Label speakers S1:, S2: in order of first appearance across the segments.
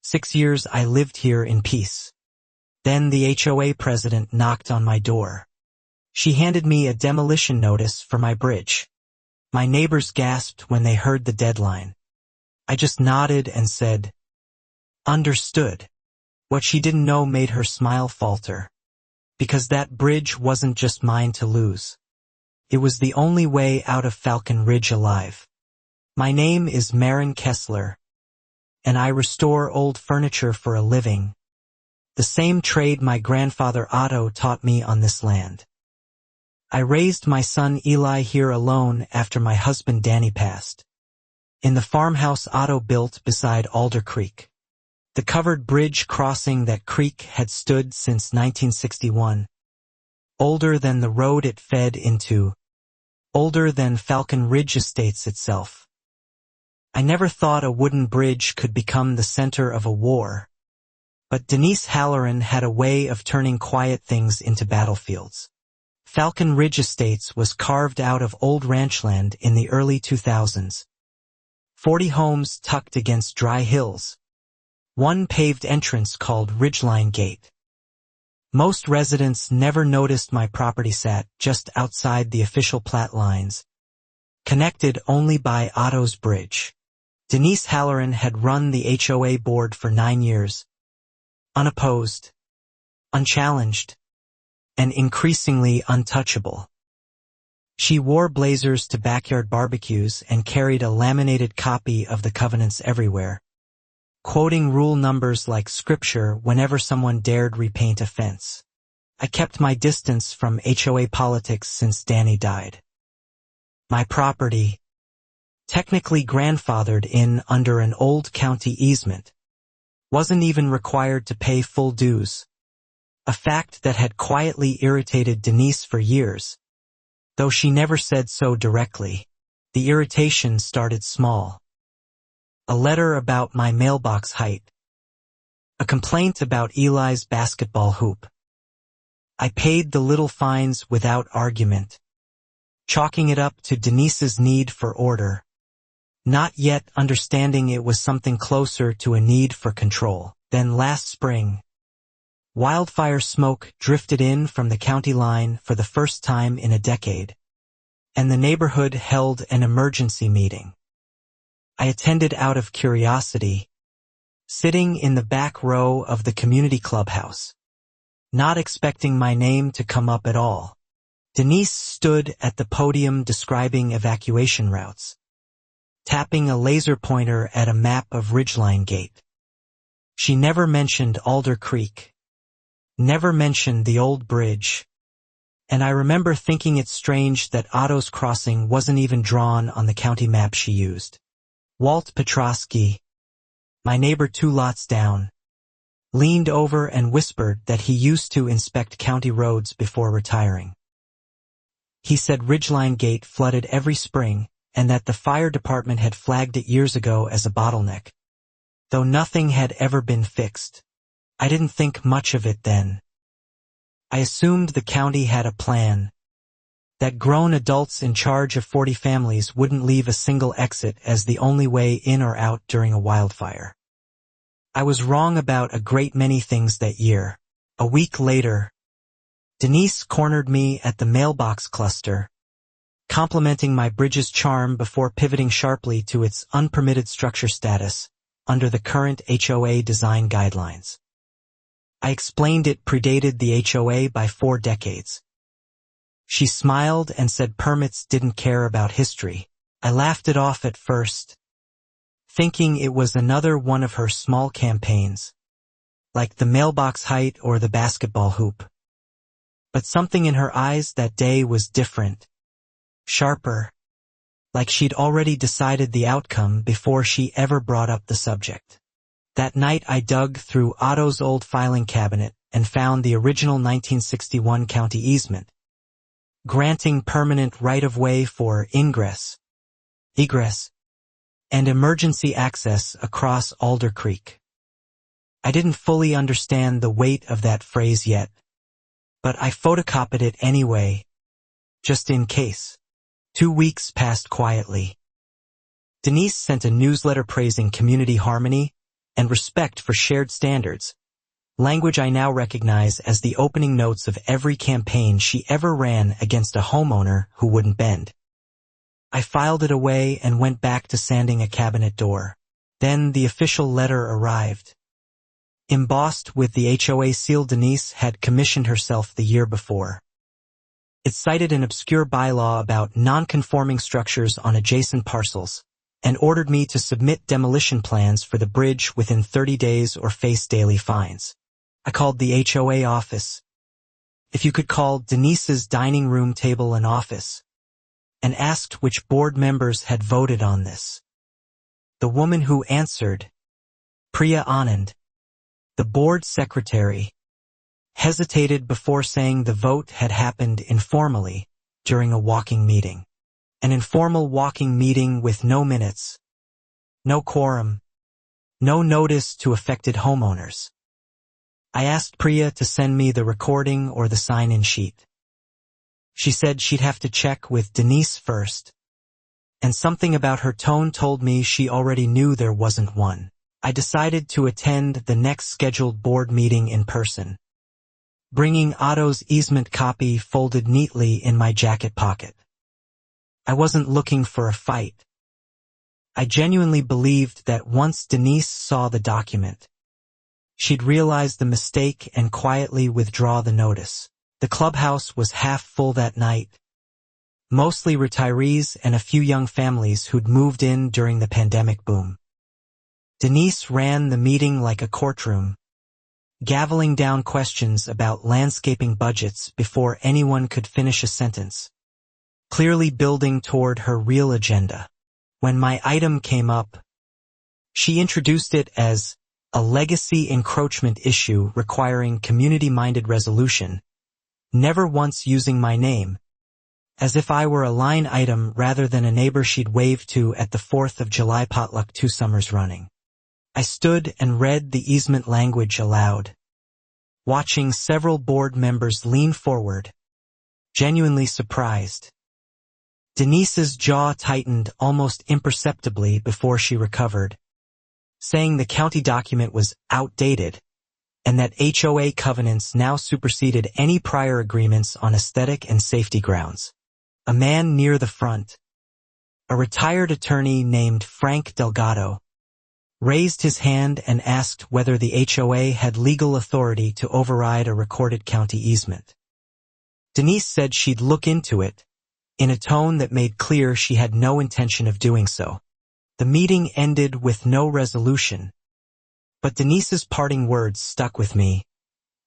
S1: 6 years I lived here in peace. Then the HOA president knocked on my door. She handed me a demolition notice for my bridge. My neighbors gasped when they heard the deadline. I just nodded and said, "Understood." What she didn't know made her smile falter. Because that bridge wasn't just mine to lose. It was the only way out of Falcon Ridge alive. My name is Marin Kessler, and I restore old furniture for a living. The same trade my grandfather Otto taught me on this land. I raised my son Eli here alone after my husband Danny passed. In the farmhouse Otto built beside Alder Creek. The covered bridge crossing that creek had stood since 1961. Older than the road it fed into. Older than Falcon Ridge Estates itself. I never thought a wooden bridge could become the center of a war. But Denise Halloran had a way of turning quiet things into battlefields. Falcon Ridge Estates was carved out of old ranchland in the early 2000s. 40 homes tucked against dry hills. One paved entrance called Ridgeline Gate. Most residents never noticed my property sat just outside the official plat lines, connected only by Otto's Bridge. Denise Halloran had run the HOA board for 9 years, unopposed, unchallenged, and increasingly untouchable. She wore blazers to backyard barbecues and carried a laminated copy of the covenants everywhere, quoting rule numbers like scripture whenever someone dared repaint a fence. I kept my distance from HOA politics since Danny died. My property, technically grandfathered in under an old county easement, wasn't even required to pay full dues, a fact that had quietly irritated Denise for years. Though she never said so directly, the irritation started small. A letter about my mailbox height. A complaint about Eli's basketball hoop. I paid the little fines without argument, chalking it up to Denise's need for order, not yet understanding it was something closer to a need for control. Then last spring, wildfire smoke drifted in from the county line for the first time in a decade, and the neighborhood held an emergency meeting. I attended out of curiosity, sitting in the back row of the community clubhouse, not expecting my name to come up at all. Denise stood at the podium describing evacuation routes, tapping a laser pointer at a map of Ridgeline Gate. She never mentioned Alder Creek, never mentioned the old bridge, and I remember thinking it strange that Otto's Crossing wasn't even drawn on the county map she used. Walt Petrosky, my neighbor 2 lots down, leaned over and whispered that he used to inspect county roads before retiring. He said Ridgeline Gate flooded every spring and that the fire department had flagged it years ago as a bottleneck, though nothing had ever been fixed. I didn't think much of it then. I assumed the county had a plan, that grown adults in charge of 40 families wouldn't leave a single exit as the only way in or out during a wildfire. I was wrong about a great many things that year. A week later, Denise cornered me at the mailbox cluster, complimenting my bridge's charm before pivoting sharply to its unpermitted structure status under the current HOA design guidelines. I explained it predated the HOA by 4 decades. She smiled and said permits didn't care about history. I laughed it off at first, thinking it was another one of her small campaigns, like the mailbox height or the basketball hoop. But something in her eyes that day was different, sharper, like she'd already decided the outcome before she ever brought up the subject. That night I dug through Otto's old filing cabinet and found the original 1961 county easement, granting permanent right-of-way for ingress, egress, and emergency access across Alder Creek. I didn't fully understand the weight of that phrase yet, but I photocopied it anyway, just in case. 2 weeks passed quietly. Denise sent a newsletter praising community harmony, and respect for shared standards, language I now recognize as the opening notes of every campaign she ever ran against a homeowner who wouldn't bend. I filed it away and went back to sanding a cabinet door. Then the official letter arrived. Embossed with the HOA seal Denise had commissioned herself the year before. It cited an obscure bylaw about non-conforming structures on adjacent parcels, and ordered me to submit demolition plans for the bridge within 30 days or face daily fines. I called the HOA office, if you could call Denise's dining room table an office, and asked which board members had voted on this. The woman who answered, Priya Anand, the board secretary, hesitated before saying the vote had happened informally during a walking meeting. An informal walking meeting with no minutes, no quorum, no notice to affected homeowners. I asked Priya to send me the recording or the sign-in sheet. She said she'd have to check with Denise first, and something about her tone told me she already knew there wasn't one. I decided to attend the next scheduled board meeting in person, bringing Otto's easement copy folded neatly in my jacket pocket. I wasn't looking for a fight. I genuinely believed that once Denise saw the document, she'd realize the mistake and quietly withdraw the notice. The clubhouse was half full that night, mostly retirees and a few young families who'd moved in during the pandemic boom. Denise ran the meeting like a courtroom, gaveling down questions about landscaping budgets before anyone could finish a sentence, clearly building toward her real agenda. When my item came up, she introduced it as a legacy encroachment issue requiring community-minded resolution, never once using my name, as if I were a line item rather than a neighbor she'd waved to at the 4th of July potluck 2 summers running. I stood and read the easement language aloud, watching several board members lean forward, genuinely surprised. Denise's jaw tightened almost imperceptibly before she recovered, saying the county document was outdated, and that HOA covenants now superseded any prior agreements on aesthetic and safety grounds. A man near the front, a retired attorney named Frank Delgado, raised his hand and asked whether the HOA had legal authority to override a recorded county easement. Denise said she'd look into it, in a tone that made clear she had no intention of doing so. The meeting ended with no resolution, but Denise's parting words stuck with me.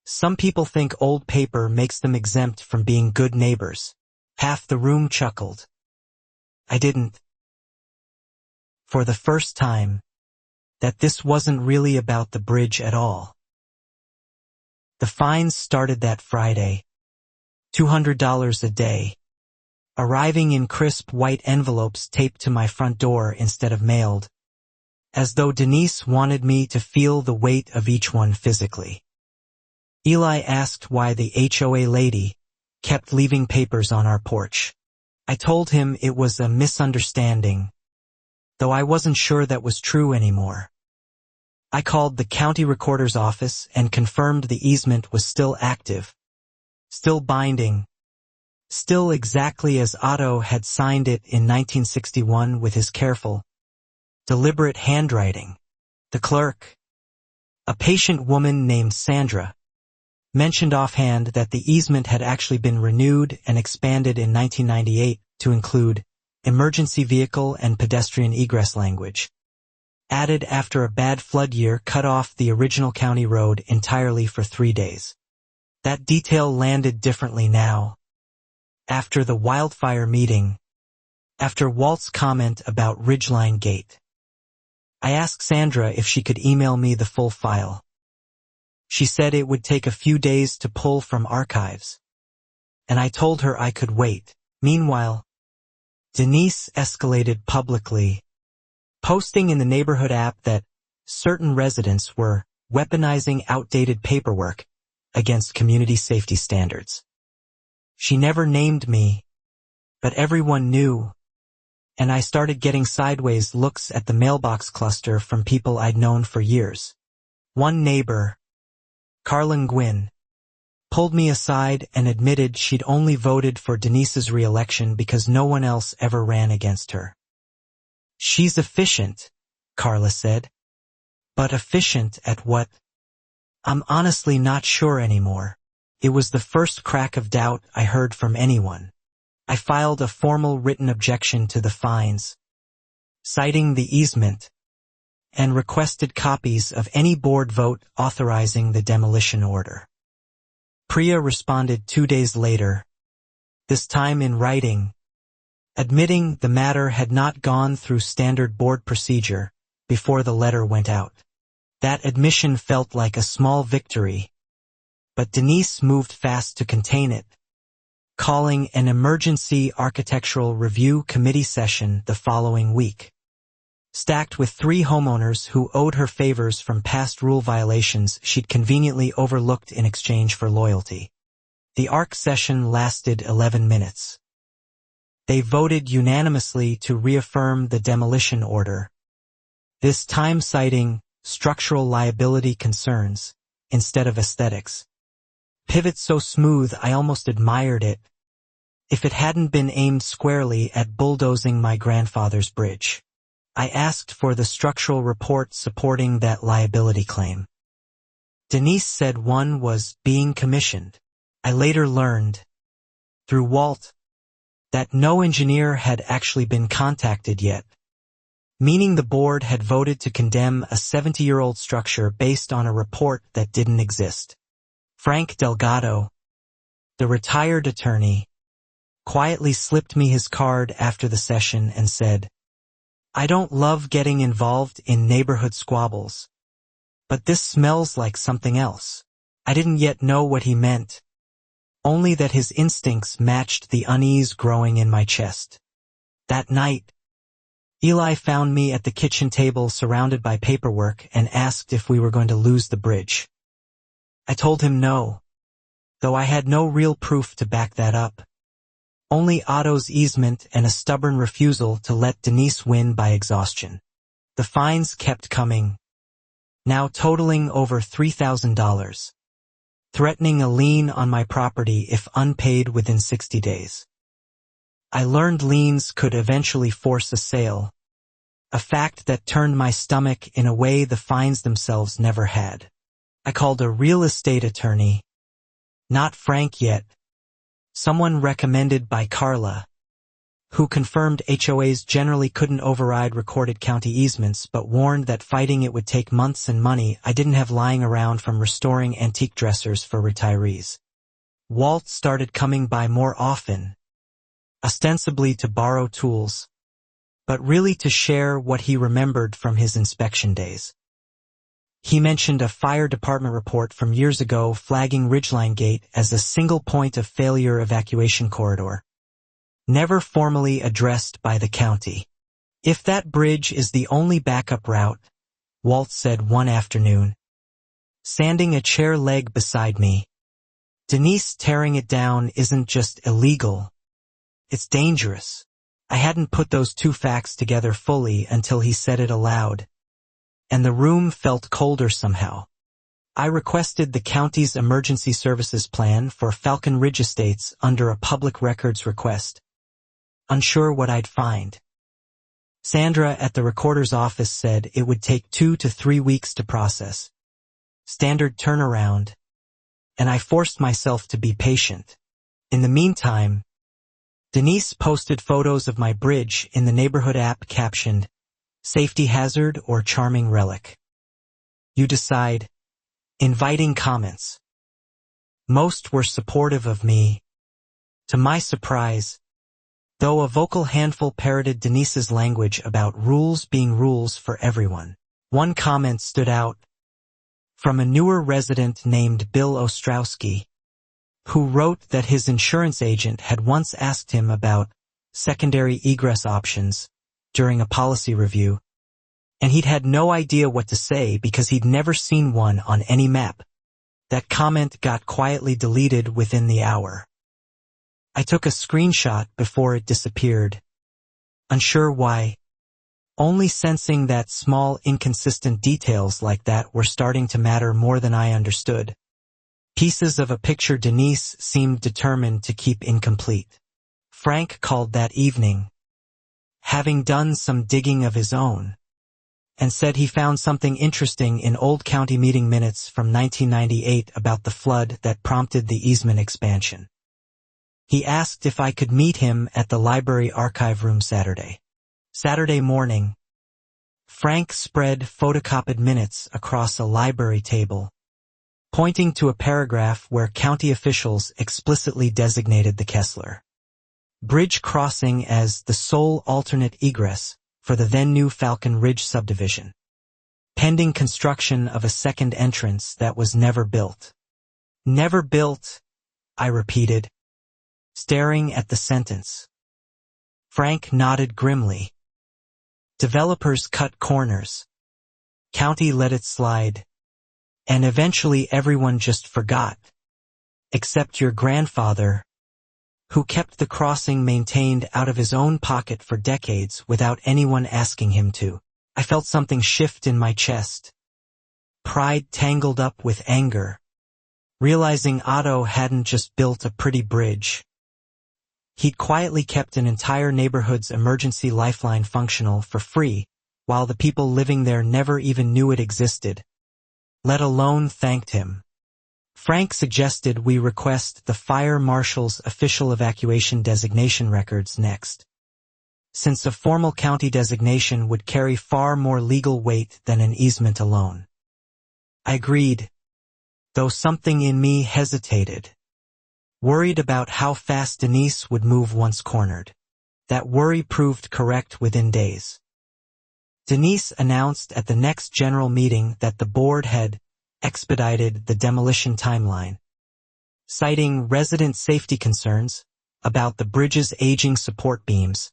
S1: Some people think old paper makes them exempt from being good neighbors. Half the room chuckled. I didn't. For the first time, that this wasn't really about the bridge at all. The fines started that Friday, $200 a day, arriving in crisp white envelopes taped to my front door instead of mailed, as though Denise wanted me to feel the weight of each one physically. Eli asked why the HOA lady kept leaving papers on our porch. I told him it was a misunderstanding, though I wasn't sure that was true anymore. I called the county recorder's office and confirmed the easement was still active, still binding, still exactly as Otto had signed it in 1961 with his careful, deliberate handwriting. The clerk, a patient woman named Sandra, mentioned offhand that the easement had actually been renewed and expanded in 1998 to include emergency vehicle and pedestrian egress language, added after a bad flood year cut off the original county road entirely for 3 days. That detail landed differently now. After the wildfire meeting, after Walt's comment about Ridgeline Gate, I asked Sandra if she could email me the full file. She said it would take a few days to pull from archives, and I told her I could wait. Meanwhile, Denise escalated publicly, posting in the neighborhood app that certain residents were weaponizing outdated paperwork against community safety standards. She never named me, but everyone knew. and I started getting sideways looks at the mailbox cluster from people I'd known for years. One neighbor, Carlin Gwynn, pulled me aside and admitted she'd only voted for Denise's re-election because no one else ever ran against her. "She's efficient," Carla said. "But efficient at what? I'm honestly not sure anymore." It was the first crack of doubt I heard from anyone. I filed a formal written objection to the fines, citing the easement, and requested copies of any board vote authorizing the demolition order. Priya responded 2 days later, this time in writing, admitting the matter had not gone through standard board procedure before the letter went out. That admission felt like a small victory, but Denise moved fast to contain it, calling an emergency architectural review committee session the following week. Stacked with 3 homeowners who owed her favors from past rule violations she'd conveniently overlooked in exchange for loyalty. The ARC session lasted 11 minutes. They voted unanimously to reaffirm the demolition order, this time citing structural liability concerns instead of aesthetics. Pivot so smooth I almost admired it, if it hadn't been aimed squarely at bulldozing my grandfather's bridge. I asked for the structural report supporting that liability claim. Denise said one was being commissioned. I later learned, through Walt, that no engineer had actually been contacted yet, meaning the board had voted to condemn a 70-year-old structure based on a report that didn't exist. Frank Delgado, the retired attorney, quietly slipped me his card after the session and said, "I don't love getting involved in neighborhood squabbles, but this smells like something else." I didn't yet know what he meant, only that his instincts matched the unease growing in my chest. That night, Eli found me at the kitchen table surrounded by paperwork and asked if we were going to lose the bridge. I told him no, though I had no real proof to back that up. Only Otto's easement and a stubborn refusal to let Denise win by exhaustion. The fines kept coming, now totaling over $3,000, threatening a lien on my property if unpaid within 60 days. I learned liens could eventually force a sale, a fact that turned my stomach in a way the fines themselves never had. I called a real estate attorney, not Frank yet, someone recommended by Carla, who confirmed HOAs generally couldn't override recorded county easements but warned that fighting it would take months and money I didn't have lying around from restoring antique dressers for retirees. Walt started coming by more often, ostensibly to borrow tools, but really to share what he remembered from his inspection days. He mentioned a fire department report from years ago flagging Ridgeline Gate as a single point of failure evacuation corridor, never formally addressed by the county. "If that bridge is the only backup route," Walt said one afternoon, sanding a chair leg beside me, "Denise tearing it down isn't just illegal, it's dangerous." I hadn't put those two facts together fully until he said it aloud, and the room felt colder somehow. I requested the county's emergency services plan for Falcon Ridge Estates under a public records request, unsure what I'd find. Sandra at the recorder's office said it would take 2 to 3 weeks to process. Standard turnaround, and I forced myself to be patient. In the meantime, Denise posted photos of my bridge in the neighborhood app captioned, "Safety hazard or charming relic. You decide." Inviting comments. Most were supportive of me, to my surprise, though a vocal handful parroted Denise's language about rules being rules for everyone. One comment stood out, from a newer resident named Bill Ostrowski, who wrote that his insurance agent had once asked him about secondary egress options during a policy review, and he'd had no idea what to say because he'd never seen one on any map. That comment got quietly deleted within the hour. I took a screenshot before it disappeared, unsure why, only sensing that small inconsistent details like that were starting to matter more than I understood. Pieces of a picture Denise seemed determined to keep incomplete. Frank called that evening, having done some digging of his own, and said he found something interesting in old county meeting minutes from 1998 about the flood that prompted the easement expansion. He asked if I could meet him at the library archive room Saturday morning. Frank spread photocopied minutes across a library table, pointing to a paragraph where county officials explicitly designated the Kessler Bridge crossing as the sole alternate egress for the then-new Falcon Ridge subdivision, pending construction of a second entrance that was never built. Never built, I repeated, staring at the sentence. Frank nodded grimly. Developers cut corners. County let it slide. And eventually everyone just forgot. Except your grandfather, who kept the crossing maintained out of his own pocket for decades without anyone asking him to. I felt something shift in my chest. Pride tangled up with anger, realizing Otto hadn't just built a pretty bridge. He'd quietly kept an entire neighborhood's emergency lifeline functional for free, while the people living there never even knew it existed, let alone thanked him. Frank suggested we request the fire marshal's official evacuation designation records next, since a formal county designation would carry far more legal weight than an easement alone. I agreed, though something in me hesitated, worried about how fast Denise would move once cornered. That worry proved correct within days. Denise announced at the next general meeting that the board had expedited the demolition timeline, citing resident safety concerns about the bridge's aging support beams,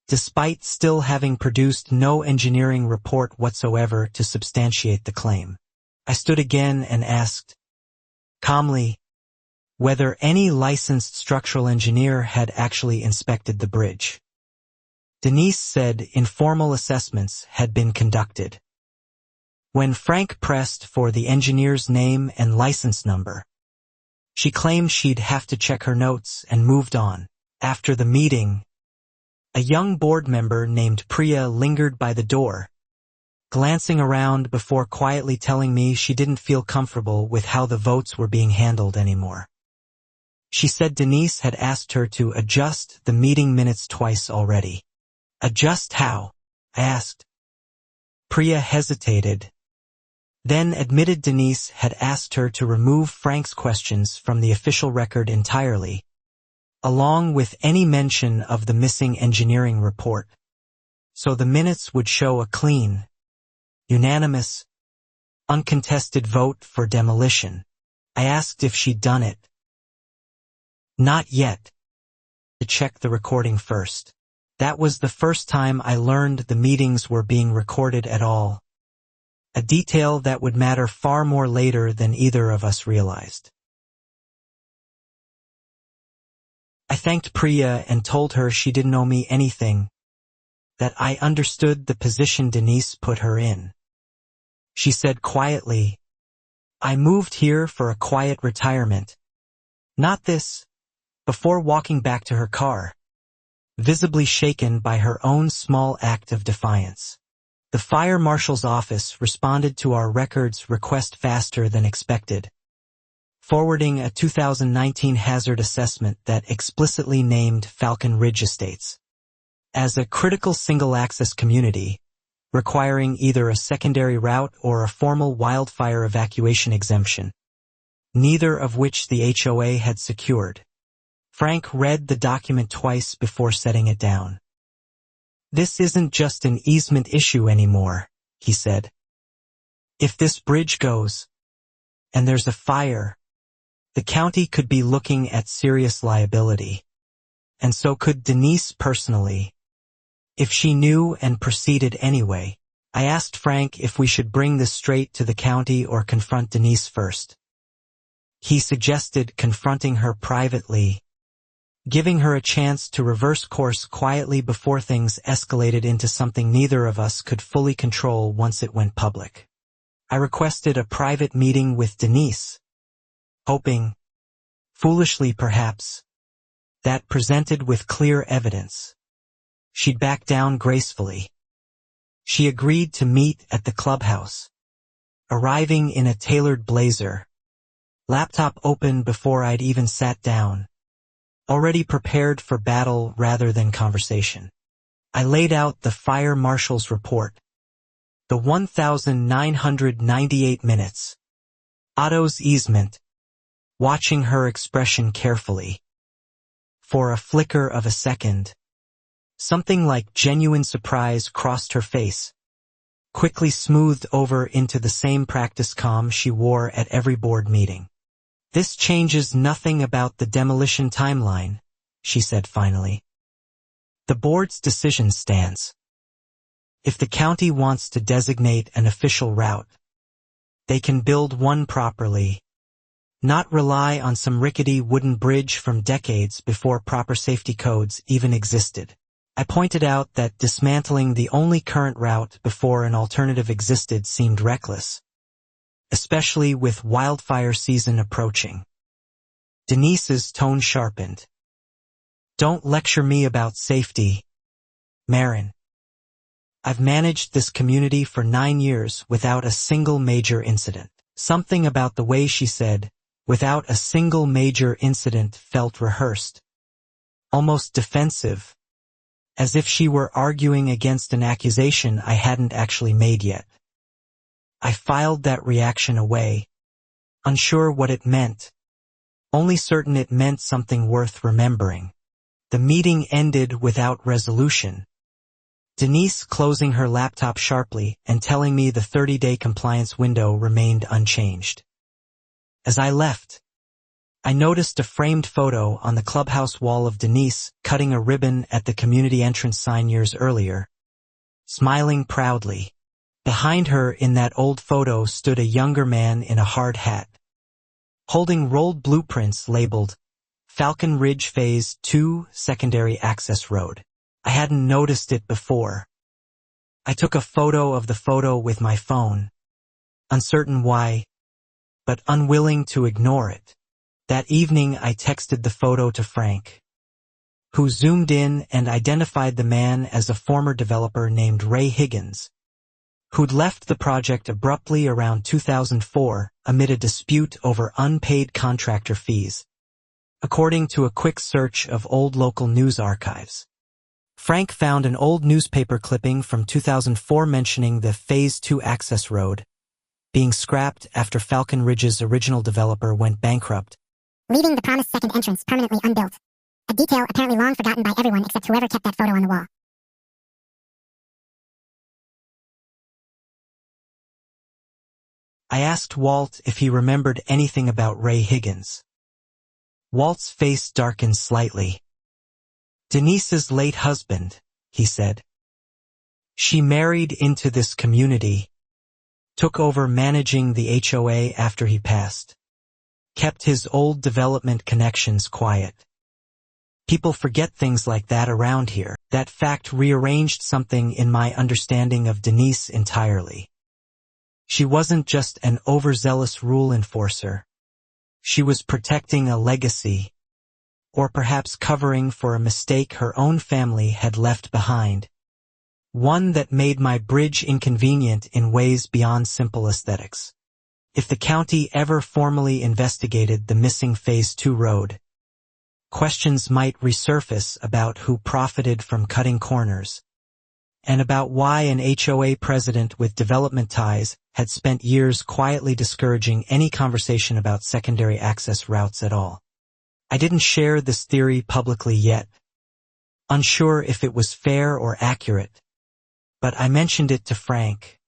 S1: despite still having produced no engineering report whatsoever to substantiate the claim. I stood again and asked, calmly, whether any licensed structural engineer had actually inspected the bridge. Denise said informal assessments had been conducted. When Frank pressed for the engineer's name and license number, she claimed she'd have to check her notes and moved on. After the meeting, a young board member named Priya lingered by the door, glancing around before quietly telling me she didn't feel comfortable with how the votes were being handled anymore. She said Denise had asked her to adjust the meeting minutes twice already. Adjust how? I asked. Priya hesitated, then admitted Denise had asked her to remove Frank's questions from the official record entirely, along with any mention of the missing engineering report, so the minutes would show a clean, unanimous, uncontested vote for demolition. I asked if she'd done it. Not yet. To check the recording first. That was the first time I learned the meetings were being recorded at all. A detail that would matter far more later than either of us realized. I thanked Priya and told her she didn't owe me anything, that I understood the position Denise put her in. She said quietly, I moved here for a quiet retirement. Not this. Before walking back to her car, visibly shaken by her own small act of defiance. The fire marshal's office responded to our records request faster than expected, forwarding a 2019 hazard assessment that explicitly named Falcon Ridge Estates as a critical single-access community, requiring either a secondary route or a formal wildfire evacuation exemption, neither of which the HOA had secured. Frank read the document twice before setting it down. This isn't just an easement issue anymore, he said. If this bridge goes, and there's a fire, the county could be looking at serious liability. And so could Denise personally, if she knew and proceeded anyway. I asked Frank if we should bring this straight to the county or confront Denise first. He suggested confronting her privately, giving her a chance to reverse course quietly before things escalated into something neither of us could fully control once it went public. I requested a private meeting with Denise, hoping, foolishly perhaps, that presented with clear evidence, she'd back down gracefully. She agreed to meet at the clubhouse, arriving in a tailored blazer, laptop open before I'd even sat down, already prepared for battle rather than conversation. I laid out the fire marshal's report, the 1,998 minutes, Otto's easement, watching her expression carefully. For a flicker of a second, something like genuine surprise crossed her face, quickly smoothed over into the same practice calm she wore at every board meeting. "This changes nothing about the demolition timeline," she said finally. "The board's decision stands. If the county wants to designate an official route, they can build one properly, not rely on some rickety wooden bridge from decades before proper safety codes even existed." I pointed out that dismantling the only current route before an alternative existed seemed reckless, especially with wildfire season approaching. Denise's tone sharpened. "Don't lecture me about safety, Marin. I've managed this community for 9 years without a single major incident." Something about the way she said, "without a single major incident," felt rehearsed, almost defensive, as if she were arguing against an accusation I hadn't actually made yet. I filed that reaction away, unsure what it meant, only certain it meant something worth remembering. The meeting ended without resolution, Denise closing her laptop sharply and telling me the 30-day compliance window remained unchanged. As I left, I noticed a framed photo on the clubhouse wall of Denise cutting a ribbon at the community entrance sign years earlier, smiling proudly. Behind her in that old photo stood a younger man in a hard hat, holding rolled blueprints labeled Falcon Ridge Phase 2 Secondary Access Road. I hadn't noticed it before. I took a photo of the photo with my phone, uncertain why, but unwilling to ignore it. That evening I texted the photo to Frank, who zoomed in and identified the man as a former developer named Ray Higgins, who'd left the project abruptly around 2004 amid a dispute over unpaid contractor fees, according to a quick search of old local news archives. Frank found an old newspaper clipping from 2004 mentioning the Phase 2 access road being scrapped after Falcon Ridge's original developer went bankrupt,
S2: leaving the promised second entrance permanently unbuilt, a detail apparently long forgotten by everyone except whoever kept that photo on the wall.
S1: I asked Walt if he remembered anything about Ray Higgins. Walt's face darkened slightly. "Denise's late husband," he said. "She married into this community, took over managing the HOA after he passed, kept his old development connections quiet. People forget things like that around here." That fact rearranged something in my understanding of Denise entirely. She wasn't just an overzealous rule enforcer. She was protecting a legacy, or perhaps covering for a mistake her own family had left behind, one that made my bridge inconvenient in ways beyond simple aesthetics. If the county ever formally investigated the missing Phase 2 road, questions might resurface about who profited from cutting corners, and about why an HOA president with development ties had spent years quietly discouraging any conversation about secondary access routes at all. I didn't share this theory publicly yet, unsure if it was fair or accurate, but I mentioned it to Frank,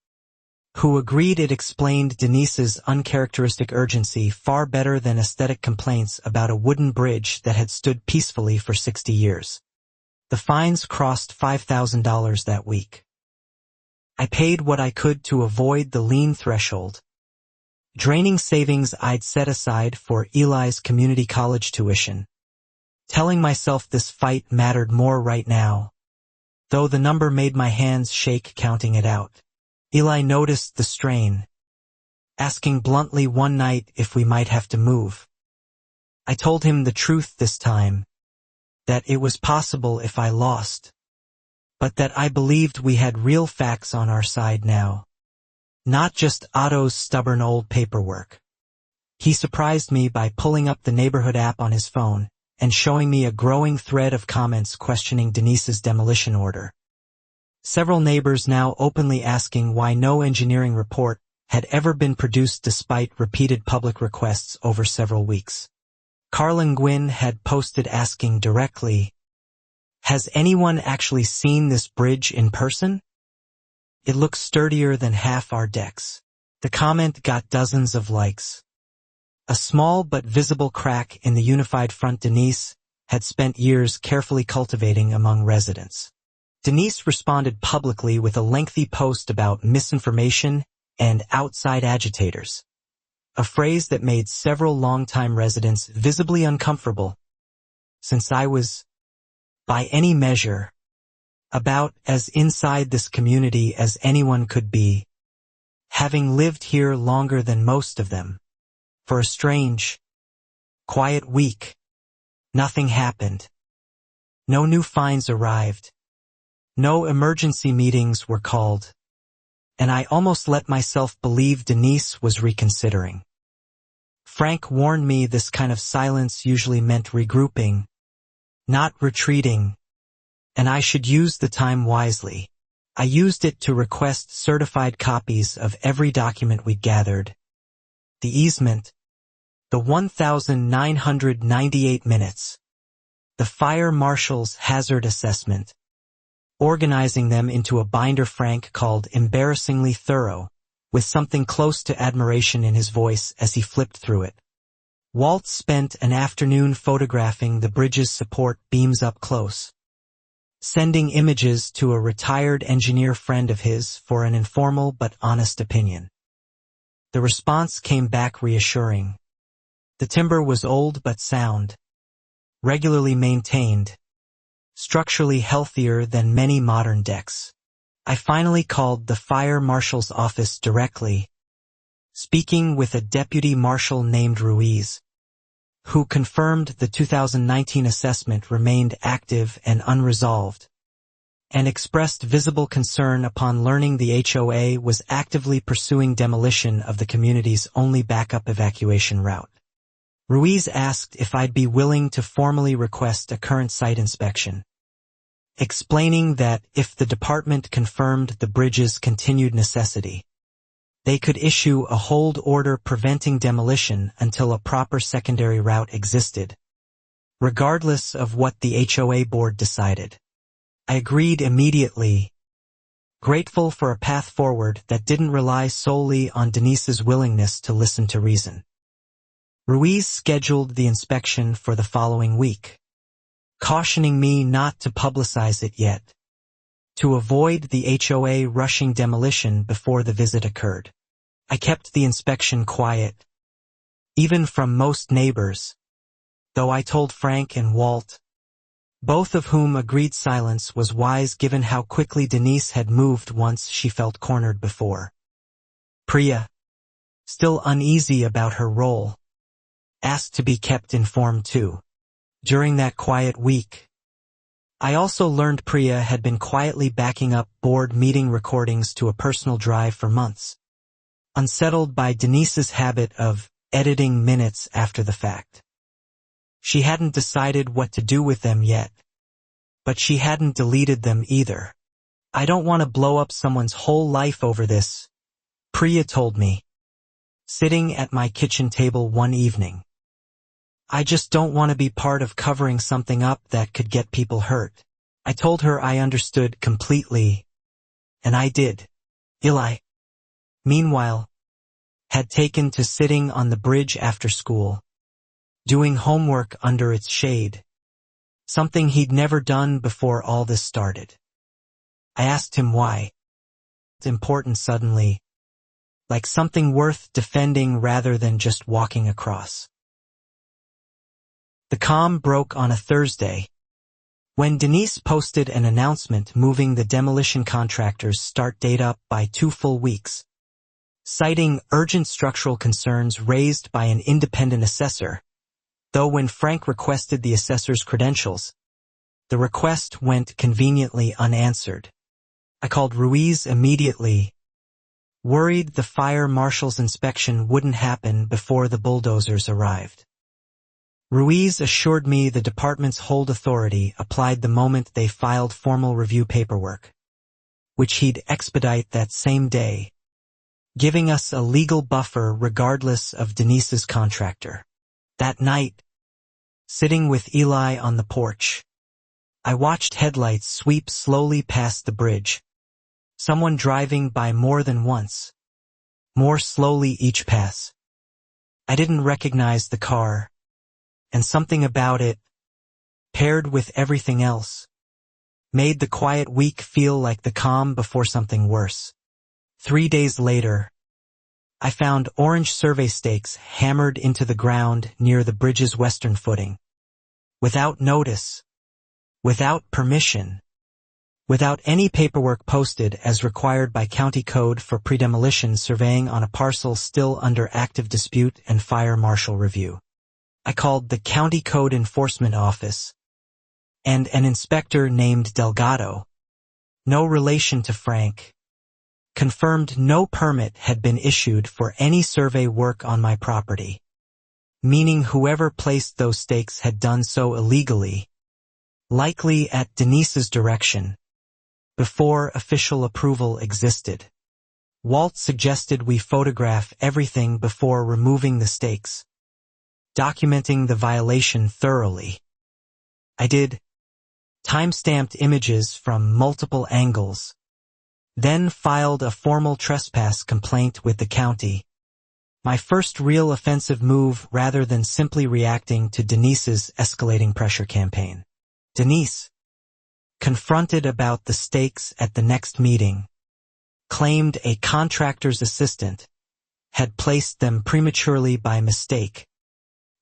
S1: who agreed it explained Denise's uncharacteristic urgency far better than aesthetic complaints about a wooden bridge that had stood peacefully for 60 years. The fines crossed $5,000 that week. I paid what I could to avoid the lien threshold, draining savings I'd set aside for Eli's community college tuition, telling myself this fight mattered more right now, though the number made my hands shake counting it out. Eli noticed the strain, asking bluntly one night if we might have to move. I told him the truth this time, that it was possible if I lost, but that I believed we had real facts on our side now, not just Otto's stubborn old paperwork. He surprised me by pulling up the neighborhood app on his phone and showing me a growing thread of comments questioning Denise's demolition order. Several neighbors now openly asking why no engineering report had ever been produced despite repeated public requests over several weeks. Carlin Gwynn had posted asking directly, "Has anyone actually seen this bridge in person? It looks sturdier than half our decks." The comment got dozens of likes. A small but visible crack in the unified front Denise had spent years carefully cultivating among residents. Denise responded publicly with a lengthy post about misinformation and outside agitators, a phrase that made several longtime residents visibly uncomfortable, since I was, by any measure, about as inside this community as anyone could be, having lived here longer than most of them. For a strange, quiet week, nothing happened. No new fines arrived. No emergency meetings were called. And I almost let myself believe Denise was reconsidering. Frank warned me this kind of silence usually meant regrouping, not retreating, and I should use the time wisely. I used it to request certified copies of every document we'd gathered. The easement, the 1,998 minutes, the fire marshal's hazard assessment, organizing them into a binder Frank called embarrassingly thorough, with something close to admiration in his voice as he flipped through it. Walt spent an afternoon photographing the bridge's support beams up close, sending images to a retired engineer friend of his for an informal but honest opinion. The response came back reassuring. The timber was old but sound, regularly maintained, structurally healthier than many modern decks. I finally called the fire marshal's office directly, speaking with a deputy marshal named Ruiz, who confirmed the 2019 assessment remained active and unresolved, and expressed visible concern upon learning the HOA was actively pursuing demolition of the community's only backup evacuation route. Ruiz asked if I'd be willing to formally request a current site inspection, explaining that if the department confirmed the bridge's continued necessity, they could issue a hold order preventing demolition until a proper secondary route existed, regardless of what the HOA board decided. I agreed immediately, grateful for a path forward that didn't rely solely on Denise's willingness to listen to reason. Ruiz scheduled the inspection for the following week, cautioning me not to publicize it yet, to avoid the HOA rushing demolition before the visit occurred. I kept the inspection quiet, even from most neighbors, though I told Frank and Walt, both of whom agreed silence was wise given how quickly Denise had moved once she felt cornered before. Priya, still uneasy about her role, asked to be kept informed too. During that quiet week, I also learned Priya had been quietly backing up board meeting recordings to a personal drive for months, unsettled by Denise's habit of editing minutes after the fact. She hadn't decided what to do with them yet, but she hadn't deleted them either. "I don't want to blow up someone's whole life over this," Priya told me, sitting at my kitchen table one evening. "I just don't want to be part of covering something up that could get people hurt." I told her I understood completely, and I did. Eli, meanwhile, had taken to sitting on the bridge after school, doing homework under its shade, something he'd never done before all this started. I asked him why. It's important suddenly, like something worth defending rather than just walking across. The calm broke on a Thursday, when Denise posted an announcement moving the demolition contractor's start date up by 2 full weeks, citing urgent structural concerns raised by an independent assessor, though when Frank requested the assessor's credentials, the request went conveniently unanswered. I called Ruiz immediately, worried the fire marshal's inspection wouldn't happen before the bulldozers arrived. Ruiz assured me the department's hold authority applied the moment they filed formal review paperwork, which he'd expedite that same day, giving us a legal buffer regardless of Denise's contractor. That night, sitting with Eli on the porch, I watched headlights sweep slowly past the bridge, someone driving by more than once, more slowly each pass. I didn't recognize the car, and something about it, paired with everything else, made the quiet week feel like the calm before something worse. 3 days later, I found orange survey stakes hammered into the ground near the bridge's western footing. Without notice, without permission, without any paperwork posted as required by county code for pre-demolition surveying on a parcel still under active dispute and fire marshal review. I called the County Code Enforcement Office, and an inspector named Delgado, no relation to Frank, confirmed no permit had been issued for any survey work on my property, meaning whoever placed those stakes had done so illegally, likely at Denise's direction, before official approval existed. Walt suggested we photograph everything before removing the stakes, documenting the violation thoroughly. I did, time-stamped images from multiple angles, then filed a formal trespass complaint with the county, my first real offensive move rather than simply reacting to Denise's escalating pressure campaign. Denise, confronted about the stakes at the next meeting, claimed a contractor's assistant had placed them prematurely by mistake,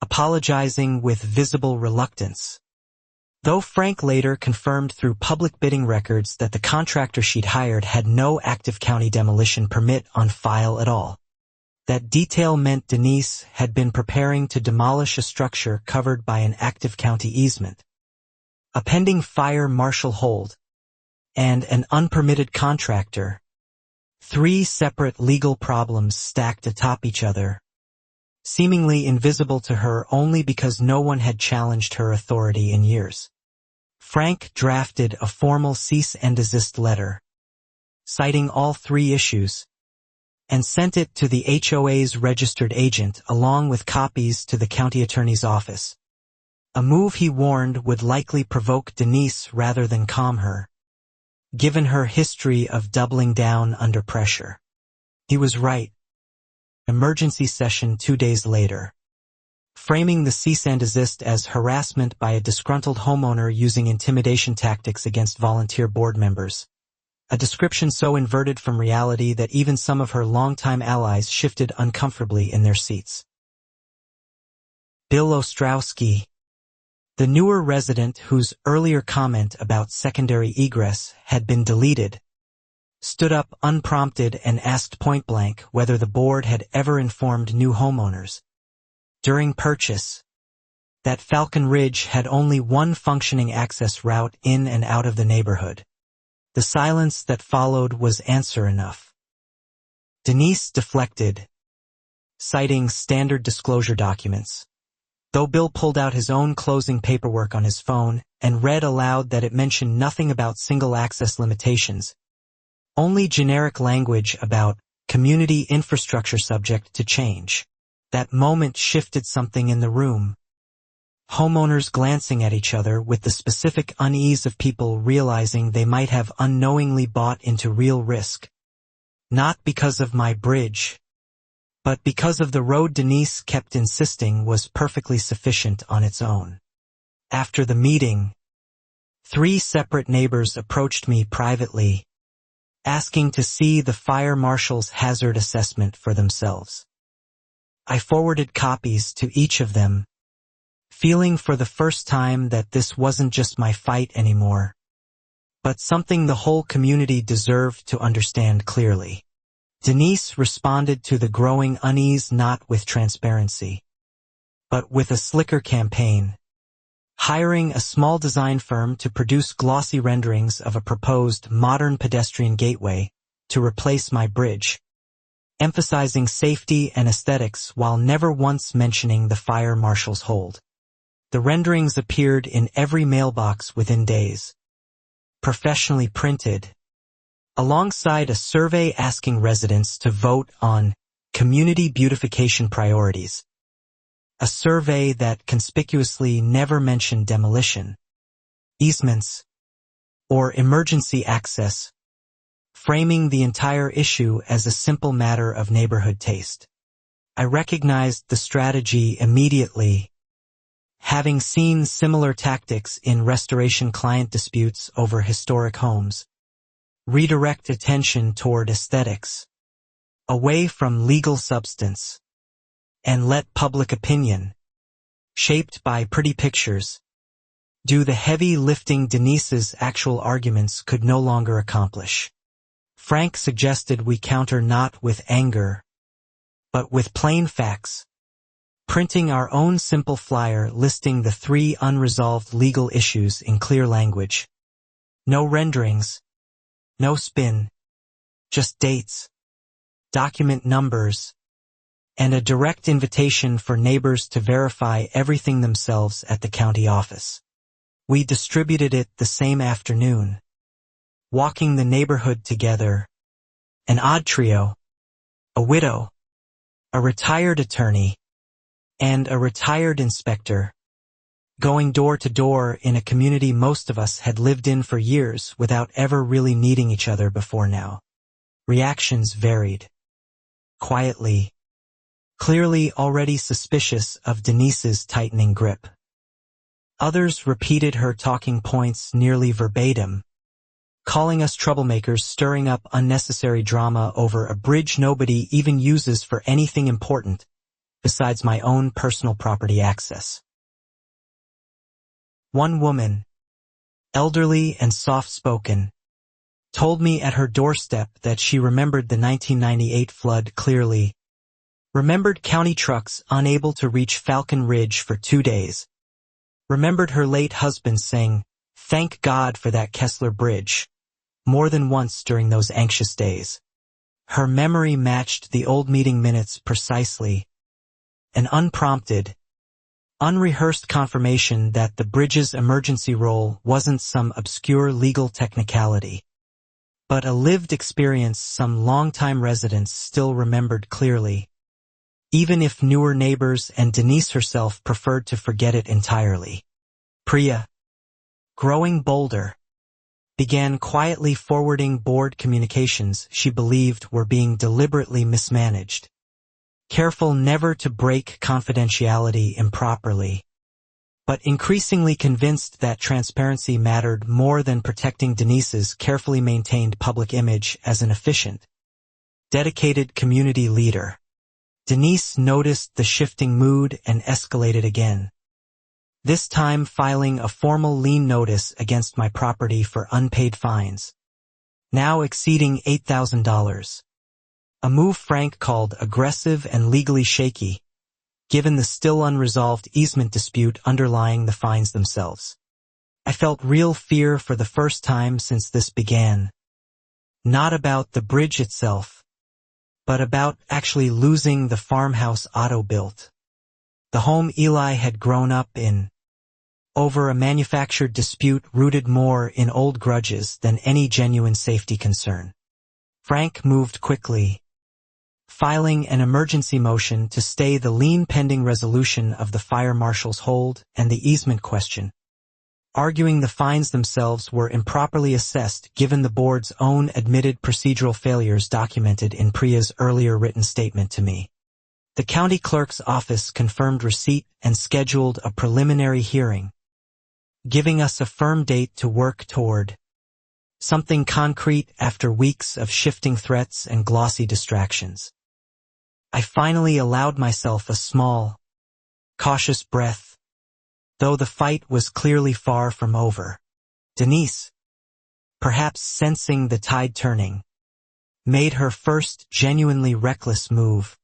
S1: apologizing with visible reluctance. Though Frank later confirmed through public bidding records that the contractor she'd hired had no active county demolition permit on file at all. That detail meant Denise had been preparing to demolish a structure covered by an active county easement, a pending fire marshal hold, and an unpermitted contractor. 3 separate legal problems stacked atop each other, seemingly invisible to her only because no one had challenged her authority in years. Frank drafted a formal cease and desist letter, citing all 3 issues, and sent it to the HOA's registered agent along with copies to the county attorney's office, a move he warned would likely provoke Denise rather than calm her, given her history of doubling down under pressure. He was right. Emergency session 2 days later, framing the cease and desist as harassment by a disgruntled homeowner using intimidation tactics against volunteer board members, a description so inverted from reality that even some of her longtime allies shifted uncomfortably in their seats. Bill Ostrowski, the newer resident whose earlier comment about secondary egress had been deleted, stood up unprompted and asked point-blank whether the board had ever informed new homeowners, during purchase, that Falcon Ridge had only one functioning access route in and out of the neighborhood. The silence that followed was answer enough. Denise deflected, citing standard disclosure documents, though Bill pulled out his own closing paperwork on his phone and read aloud that it mentioned nothing about single-access limitations, only generic language about community infrastructure subject to change. That moment shifted something in the room. Homeowners glancing at each other with the specific unease of people realizing they might have unknowingly bought into real risk. Not because of my bridge, but because of the road Denise kept insisting was perfectly sufficient on its own. After the meeting, 3 separate neighbors approached me privately, asking to see the fire marshal's hazard assessment for themselves. I forwarded copies to each of them, feeling for the first time that this wasn't just my fight anymore, but something the whole community deserved to understand clearly. Denise responded to the growing unease not with transparency, but with a slicker campaign, hiring a small design firm to produce glossy renderings of a proposed modern pedestrian gateway to replace my bridge, emphasizing safety and aesthetics while never once mentioning the fire marshal's hold. The renderings appeared in every mailbox within days, professionally printed, alongside a survey asking residents to vote on community beautification priorities. A survey that conspicuously never mentioned demolition, easements, or emergency access, framing the entire issue as a simple matter of neighborhood taste. I recognized the strategy immediately, having seen similar tactics in restoration client disputes over historic homes. Redirect attention toward aesthetics, away from legal substance, and let public opinion, shaped by pretty pictures, do the heavy lifting Denise's actual arguments could no longer accomplish. Frank suggested we counter not with anger, but with plain facts, printing our own simple flyer listing the 3 unresolved legal issues in clear language. No renderings, no spin, just dates, document numbers, and a direct invitation for neighbors to verify everything themselves at the county office. We distributed it the same afternoon, walking the neighborhood together, an odd trio, a widow, a retired attorney, and a retired inspector, going door to door in a community most of us had lived in for years without ever really meeting each other before now. Reactions varied. Quietly, clearly already suspicious of Denise's tightening grip. Others repeated her talking points nearly verbatim, calling us troublemakers stirring up unnecessary drama over a bridge nobody even uses for anything important besides my own personal property access. One woman, elderly and soft-spoken, told me at her doorstep that she remembered the 1998 flood clearly, remembered county trucks unable to reach Falcon Ridge for 2 days, remembered her late husband saying, "Thank God for that Kessler Bridge," more than once during those anxious days. Her memory matched the old meeting minutes precisely, an unprompted, unrehearsed confirmation that the bridge's emergency role wasn't some obscure legal technicality, but a lived experience some longtime residents still remembered clearly, even if newer neighbors and Denise herself preferred to forget it entirely. Priya, growing bolder, began quietly forwarding board communications she believed were being deliberately mismanaged, careful never to break confidentiality improperly, but increasingly convinced that transparency mattered more than protecting Denise's carefully maintained public image as an efficient, dedicated community leader. Denise noticed the shifting mood and escalated again, this time filing a formal lien notice against my property for unpaid fines, now exceeding $8,000. A move Frank called aggressive and legally shaky, given the still unresolved easement dispute underlying the fines themselves. I felt real fear for the first time since this began. Not about the bridge itself, but about actually losing the farmhouse Otto built, the home Eli had grown up in, over a manufactured dispute rooted more in old grudges than any genuine safety concern. Frank moved quickly, filing an emergency motion to stay the lien pending resolution of the fire marshal's hold and the easement question, arguing the fines themselves were improperly assessed given the board's own admitted procedural failures documented in Priya's earlier written statement to me. The county clerk's office confirmed receipt and scheduled a preliminary hearing, giving us a firm date to work toward, something concrete after weeks of shifting threats and glossy distractions. I finally allowed myself a small, cautious breath, though the fight was clearly far from over. Denise, perhaps sensing the tide turning, made her first genuinely reckless move,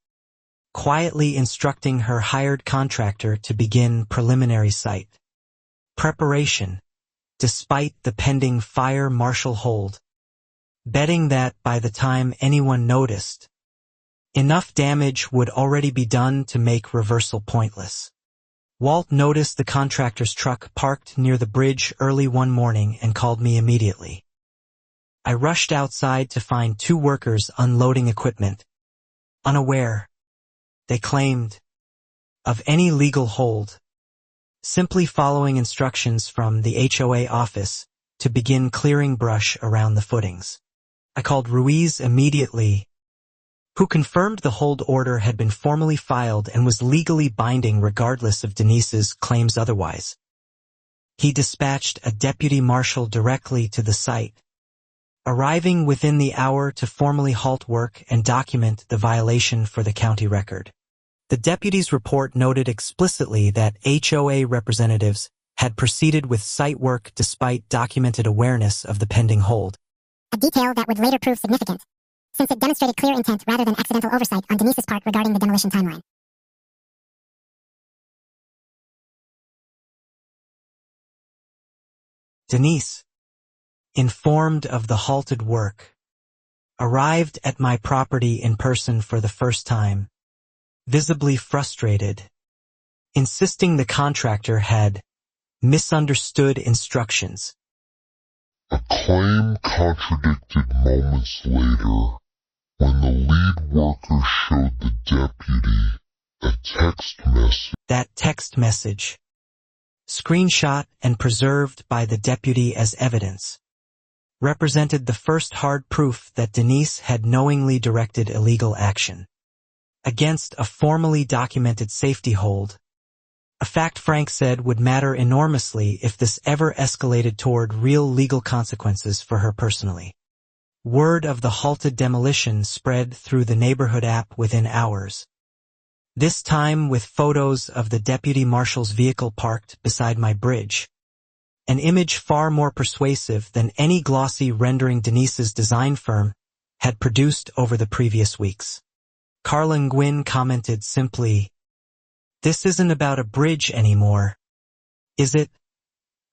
S1: quietly instructing her hired contractor to begin preliminary site preparation, despite the pending fire marshal hold, betting that by the time anyone noticed, enough damage would already be done to make reversal pointless. Walt noticed the contractor's truck parked near the bridge early one morning and called me immediately. I rushed outside to find two workers unloading equipment, unaware, they claimed, of any legal hold, simply following instructions from the HOA office to begin clearing brush around the footings. I called Ruiz immediately, who confirmed the hold order had been formally filed and was legally binding regardless of Denise's claims otherwise. He dispatched a deputy marshal directly to the site, arriving within the hour to formally halt work and document the violation for the county record. The deputy's report noted explicitly that HOA representatives had proceeded with site work despite documented awareness of the pending hold.
S2: A detail that would later prove significant, since it demonstrated clear intent rather than accidental oversight on Denise's part regarding the demolition timeline.
S1: Denise, informed of the halted work, arrived at my property in person for the first time, visibly frustrated, insisting the contractor had misunderstood instructions.
S3: A claim contradicted moments later when the lead worker showed the deputy a text message.
S1: That text message, screenshot and preserved by the deputy as evidence, represented the first hard proof that Denise had knowingly directed illegal action against a formally documented safety hold, a fact Frank said would matter enormously if this ever escalated toward real legal consequences for her personally. Word of the halted demolition spread through the neighborhood app within hours, this time with photos of the deputy marshal's vehicle parked beside my bridge, an image far more persuasive than any glossy rendering Denise's design firm had produced over the previous weeks. Carlin Gwynn commented simply, "This isn't about a bridge anymore, is it?"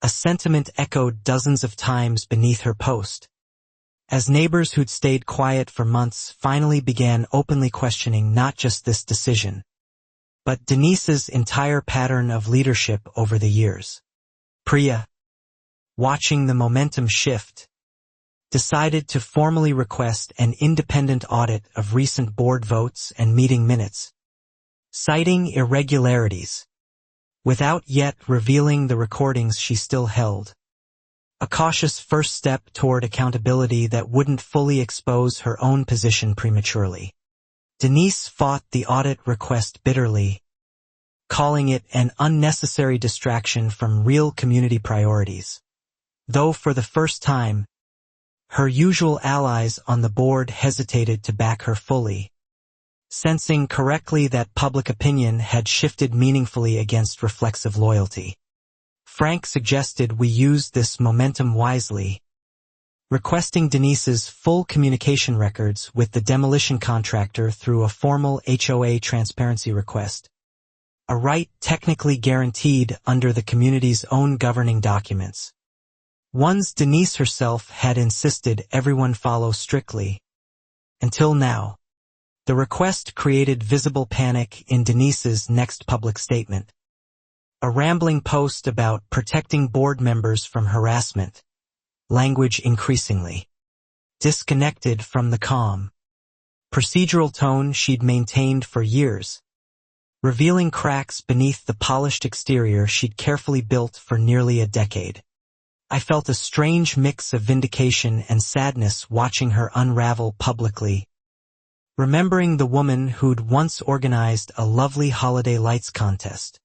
S1: A sentiment echoed dozens of times beneath her post, as neighbors who'd stayed quiet for months finally began openly questioning not just this decision, but Denise's entire pattern of leadership over the years. Priya, watching the momentum shift, decided to formally request an independent audit of recent board votes and meeting minutes, citing irregularities, without yet revealing the recordings she still held. A cautious first step toward accountability that wouldn't fully expose her own position prematurely. Denise fought the audit request bitterly, calling it an unnecessary distraction from real community priorities. Though for the first time, her usual allies on the board hesitated to back her fully, sensing correctly that public opinion had shifted meaningfully against reflexive loyalty. Frank suggested we use this momentum wisely, requesting Denise's full communication records with the demolition contractor through a formal HOA transparency request, a right technically guaranteed under the community's own governing documents. Ones Denise herself had insisted everyone follow strictly. Until now, the request created visible panic in Denise's next public statement. A rambling post about protecting board members from harassment, language increasingly disconnected from the calm, procedural tone she'd maintained for years, revealing cracks beneath the polished exterior she'd carefully built for nearly a decade. I felt a strange mix of vindication and sadness watching her unravel publicly, remembering the woman who'd once organized a lovely holiday lights contest,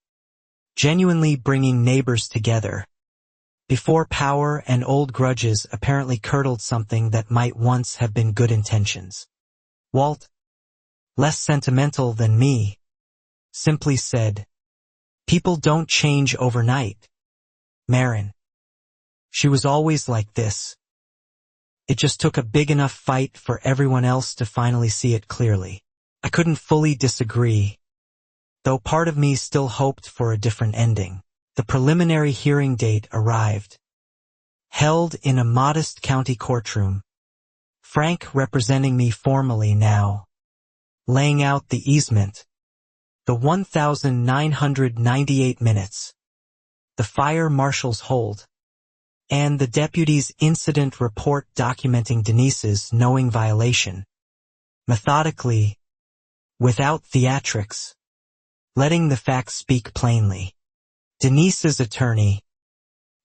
S1: genuinely bringing neighbors together, before power and old grudges apparently curdled something that might once have been good intentions. Walt, less sentimental than me, simply said, People don't change overnight, Marin. She was always like this. It just took a big enough fight for everyone else to finally see it clearly. I couldn't fully disagree, though part of me still hoped for a different ending. The preliminary hearing date arrived. Held in a modest county courtroom. Frank representing me formally now. Laying out the easement. The 1,998 minutes. The fire marshal's hold. And the deputy's incident report documenting Denise's knowing violation. Methodically, without theatrics. Letting the facts speak plainly. Denise's attorney,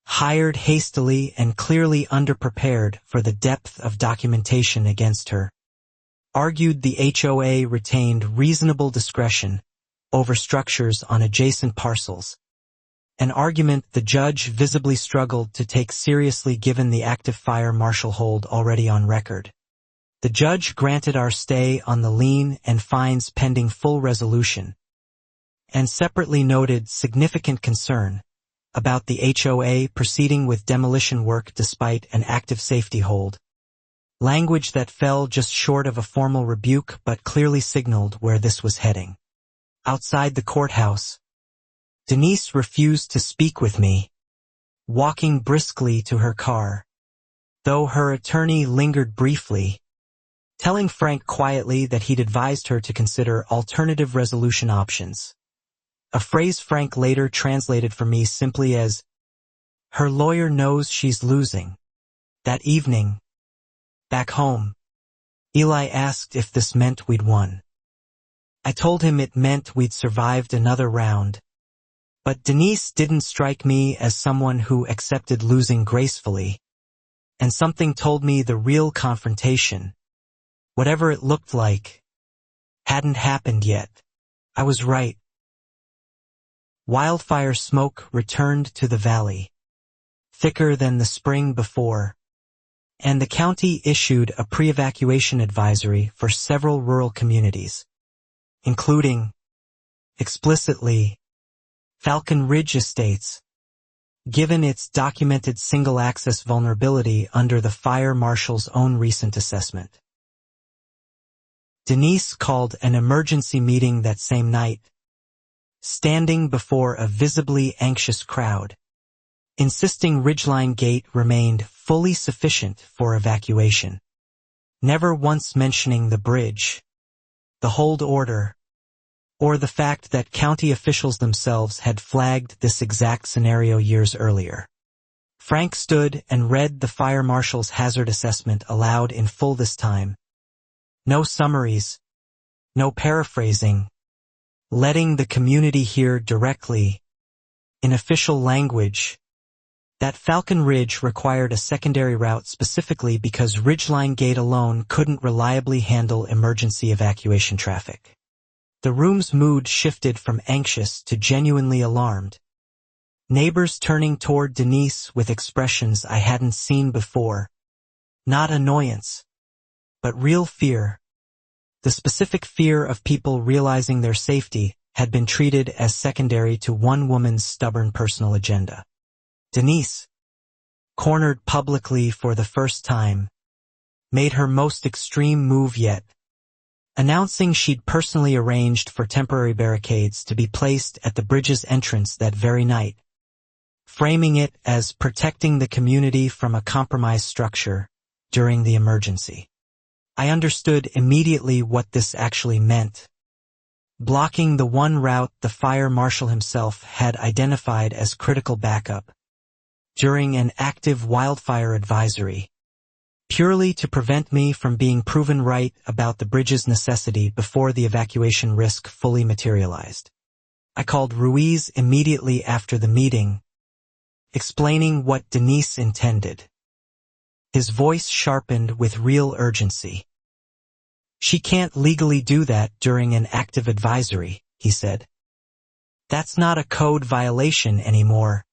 S1: hired hastily and clearly underprepared for the depth of documentation against her, argued the HOA retained reasonable discretion over structures on adjacent parcels, an argument the judge visibly struggled to take seriously given the active fire marshal hold already on record. The judge granted our stay on the lien and fines pending full resolution, and separately noted significant concern about the HOA proceeding with demolition work despite an active safety hold. Language that fell just short of a formal rebuke but clearly signaled where this was heading. Outside the courthouse, Denise refused to speak with me, walking briskly to her car, though her attorney lingered briefly, telling Frank quietly that he'd advised her to consider alternative resolution options. A phrase Frank later translated for me simply as, "Her lawyer knows she's losing." That evening, back home, Eli asked if this meant we'd won. I told him it meant we'd survived another round, but Denise didn't strike me as someone who accepted losing gracefully, and something told me the real confrontation, whatever it looked like, hadn't happened yet. I was right. Wildfire smoke returned to the valley, thicker than the spring before, and the county issued a pre-evacuation advisory for several rural communities, including, explicitly, Falcon Ridge Estates, given its documented single-access vulnerability under the fire marshal's own recent assessment. Denise called an emergency meeting that same night, standing before a visibly anxious crowd, insisting Ridgeline Gate remained fully sufficient for evacuation, never once mentioning the bridge, the hold order, or the fact that county officials themselves had flagged this exact scenario years earlier. Frank stood and read the fire marshal's hazard assessment aloud in full this time. No summaries, no paraphrasing, letting the community hear directly, in official language, that Falcon Ridge required a secondary route specifically because Ridgeline Gate alone couldn't reliably handle emergency evacuation traffic. The room's mood shifted from anxious to genuinely alarmed. Neighbors turning toward Denise with expressions I hadn't seen before. Not annoyance, but real fear. The specific fear of people realizing their safety had been treated as secondary to one woman's stubborn personal agenda. Denise, cornered publicly for the first time, made her most extreme move yet, announcing she'd personally arranged for temporary barricades to be placed at the bridge's entrance that very night, framing it as protecting the community from a compromised structure during the emergency. I understood immediately what this actually meant. Blocking the one route the fire marshal himself had identified as critical backup during an active wildfire advisory, purely to prevent me from being proven right about the bridge's necessity before the evacuation risk fully materialized. I called Ruiz immediately after the meeting, explaining what Denise intended. His voice sharpened with real urgency. "She can't legally do that during an active advisory," he said. "That's not a code violation anymore,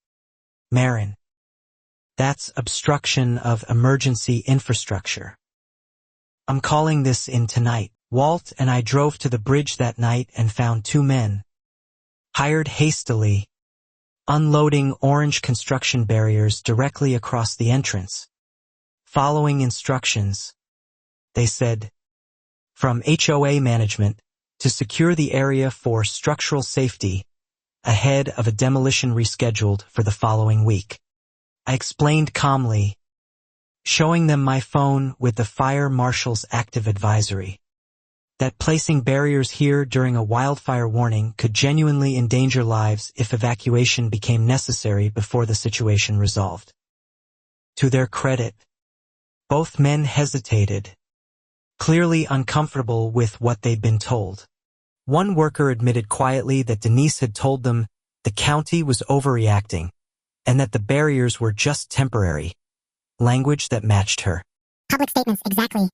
S1: Marin. That's obstruction of emergency infrastructure. I'm calling this in tonight." Walt and I drove to the bridge that night and found two men, hired hastily, unloading orange construction barriers directly across the entrance. Following instructions, they said, from HOA management to secure the area for structural safety ahead of a demolition rescheduled for the following week. I explained calmly, showing them my phone with the fire marshal's active advisory, that placing barriers here during a wildfire warning could genuinely endanger lives if evacuation became necessary before the situation resolved. To their credit, both men hesitated, clearly uncomfortable with what they'd been told. One worker admitted quietly that Denise had told them the county was overreacting and that the barriers were just temporary, language that matched her.
S2: Public statements, exactly.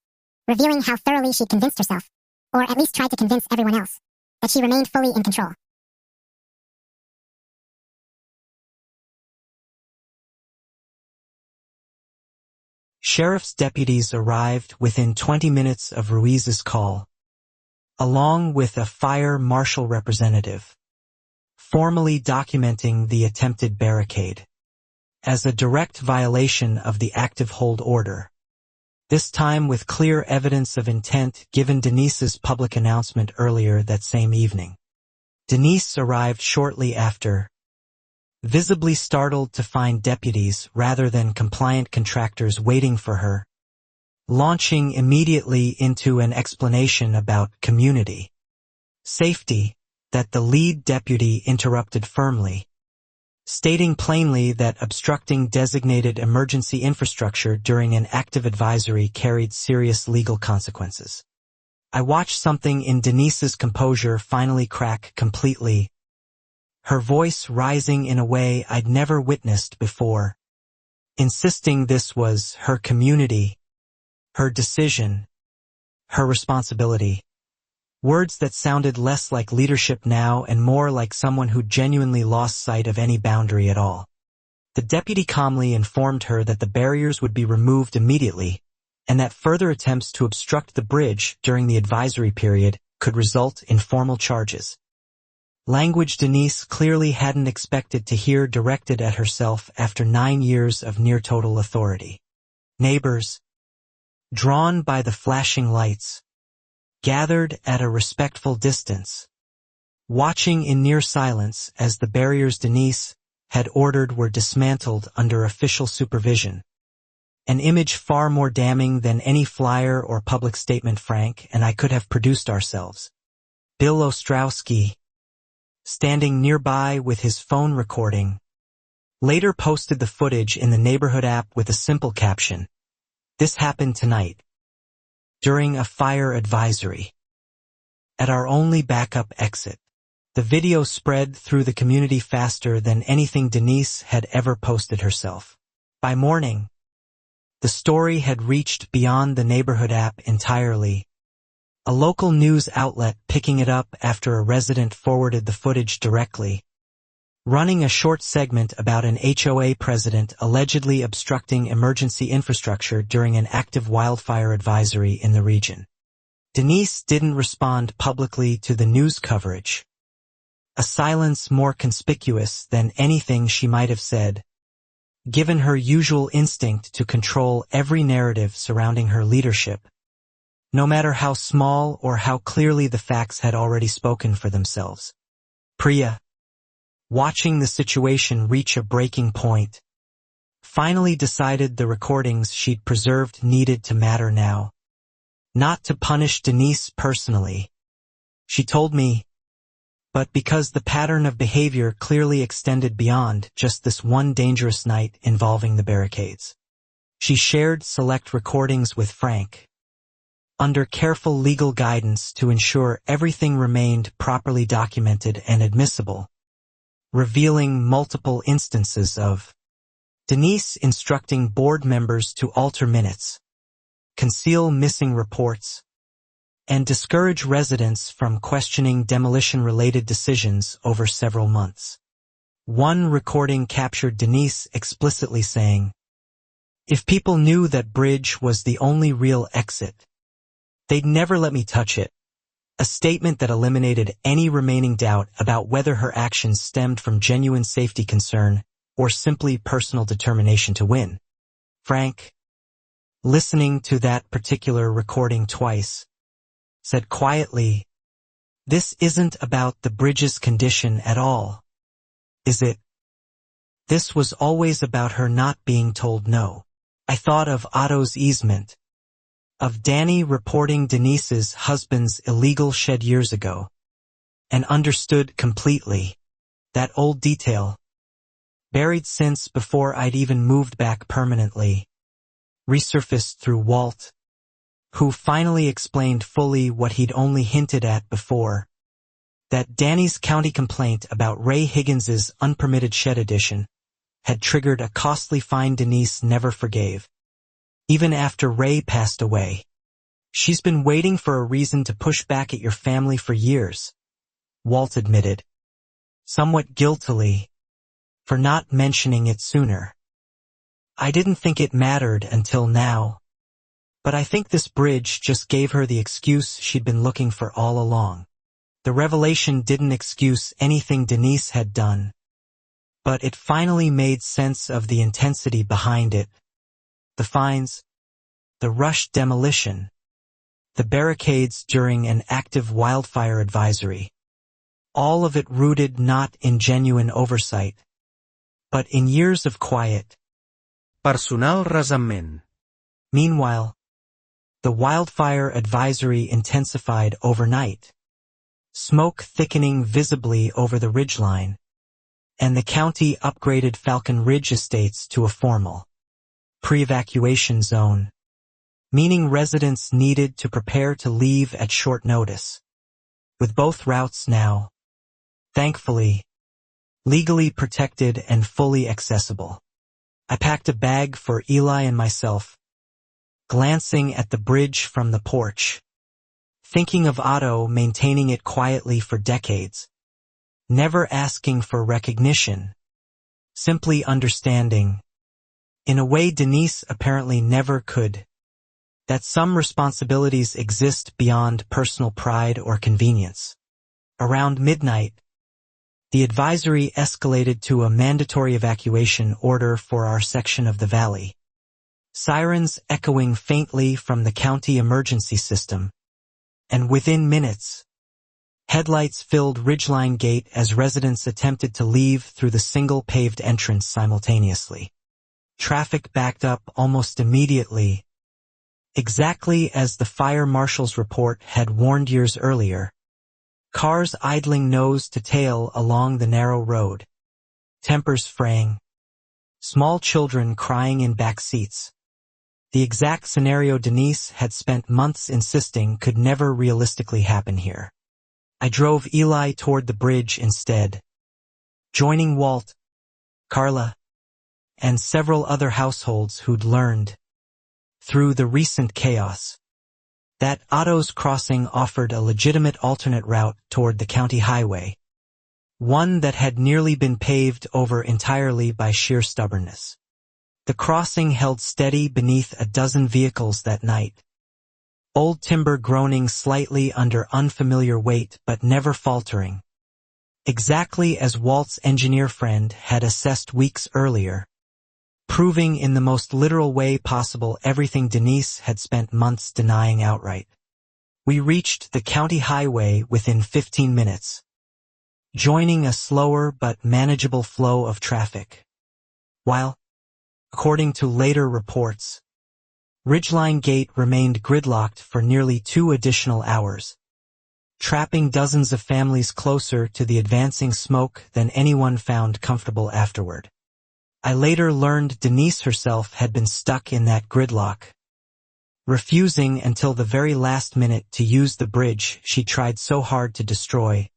S2: Revealing how thoroughly she'd convinced herself, or at least tried to convince everyone else, that she remained fully in control.
S1: Sheriff's deputies arrived within 20 minutes of Ruiz's call, along with a fire marshal representative, formally documenting the attempted barricade as a direct violation of the active hold order, this time with clear evidence of intent given Denise's public announcement earlier that same evening. Denise arrived shortly after, visibly startled to find deputies rather than compliant contractors waiting for her, launching immediately into an explanation about community safety that the lead deputy interrupted firmly, stating plainly that obstructing designated emergency infrastructure during an active advisory carried serious legal consequences. I watched something in Denise's composure finally crack completely, her voice rising in a way I'd never witnessed before, insisting this was her community, her decision, her responsibility. Words that sounded less like leadership now and more like someone who genuinely lost sight of any boundary at all. The deputy calmly informed her that the barriers would be removed immediately, and that further attempts to obstruct the bridge during the advisory period could result in formal charges. Language Denise clearly hadn't expected to hear directed at herself after 9 years of near-total authority. Neighbors, drawn by the flashing lights, gathered at a respectful distance, watching in near silence as the barriers Denise had ordered were dismantled under official supervision. An image far more damning than any flyer or public statement Frank and I could have produced ourselves. Bill Ostrowski, standing nearby with his phone recording, later posted the footage in the neighborhood app with a simple caption, "This happened tonight, during a fire advisory, at our only backup exit." The video spread through the community faster than anything Denise had ever posted herself. By morning, the story had reached beyond the neighborhood app entirely, a local news outlet picking it up after a resident forwarded the footage directly, running a short segment about an HOA president allegedly obstructing emergency infrastructure during an active wildfire advisory in the region. Denise didn't respond publicly to the news coverage, a silence more conspicuous than anything she might have said, given her usual instinct to control every narrative surrounding her leadership, no matter how small or how clearly the facts had already spoken for themselves. Priya, watching the situation reach a breaking point, finally decided the recordings she'd preserved needed to matter now. Not to punish Denise personally, she told me, but because the pattern of behavior clearly extended beyond just this one dangerous night involving the barricades. She shared select recordings with Frank, under careful legal guidance to ensure everything remained properly documented and admissible, revealing multiple instances of Denise instructing board members to alter minutes, conceal missing reports, and discourage residents from questioning demolition-related decisions over several months. One recording captured Denise explicitly saying, "If people knew that bridge was the only real exit, they'd never let me touch it. A statement that eliminated any remaining doubt about whether her actions stemmed from genuine safety concern or simply personal determination to win. Frank, listening to that particular recording twice, said quietly, "This isn't about the bridge's condition at all, is it?" This was always about her not being told no. I thought of Otto's easement, of Danny reporting Denise's husband's illegal shed years ago, and understood completely that old detail, buried since before I'd even moved back permanently, resurfaced through Walt, who finally explained fully what he'd only hinted at before, that Danny's county complaint about Ray Higgins's unpermitted shed addition had triggered a costly fine Denise never forgave. Even after Ray passed away, "She's been waiting for a reason to push back at your family for years," Walt admitted, somewhat guiltily, for not mentioning it sooner. "I didn't think it mattered until now, but I think this bridge just gave her the excuse she'd been looking for all along." The revelation didn't excuse anything Denise had done, but it finally made sense of the intensity behind it. The fines, the rushed demolition, the barricades during an active wildfire advisory. All of it rooted not in genuine oversight, but in years of quiet,
S4: personal resentment.
S1: Meanwhile, the wildfire advisory intensified overnight, smoke thickening visibly over the ridgeline, and the county upgraded Falcon Ridge Estates to a formal pre-evacuation zone, meaning residents needed to prepare to leave at short notice. With both routes now, thankfully, legally protected and fully accessible, I packed a bag for Eli and myself, glancing at the bridge from the porch, thinking of Otto maintaining it quietly for decades, never asking for recognition, simply understanding, in a way Denise apparently never could, that some responsibilities exist beyond personal pride or convenience. Around midnight, the advisory escalated to a mandatory evacuation order for our section of the valley, sirens echoing faintly from the county emergency system, and within minutes, headlights filled Ridgeline Gate as residents attempted to leave through the single paved entrance simultaneously. Traffic backed up almost immediately, exactly as the fire marshal's report had warned years earlier. Cars idling nose to tail along the narrow road, tempers fraying, small children crying in back seats. The exact scenario Denise had spent months insisting could never realistically happen here. I drove Eli toward the bridge instead, joining Walt, Carla, and several other households who'd learned, through the recent chaos, that Otto's crossing offered a legitimate alternate route toward the county highway, one that had nearly been paved over entirely by sheer stubbornness. The crossing held steady beneath a dozen vehicles that night, old timber groaning slightly under unfamiliar weight but never faltering, exactly as Walt's engineer friend had assessed weeks earlier, proving in the most literal way possible everything Denise had spent months denying outright. We reached the county highway within 15 minutes, joining a slower but manageable flow of traffic, while, according to later reports, Ridgeline Gate remained gridlocked for nearly 2 additional hours, trapping dozens of families closer to the advancing smoke than anyone found comfortable afterward. I later learned Denise herself had been stuck in that gridlock, refusing until the very last minute to use the bridge she tried so hard to destroy,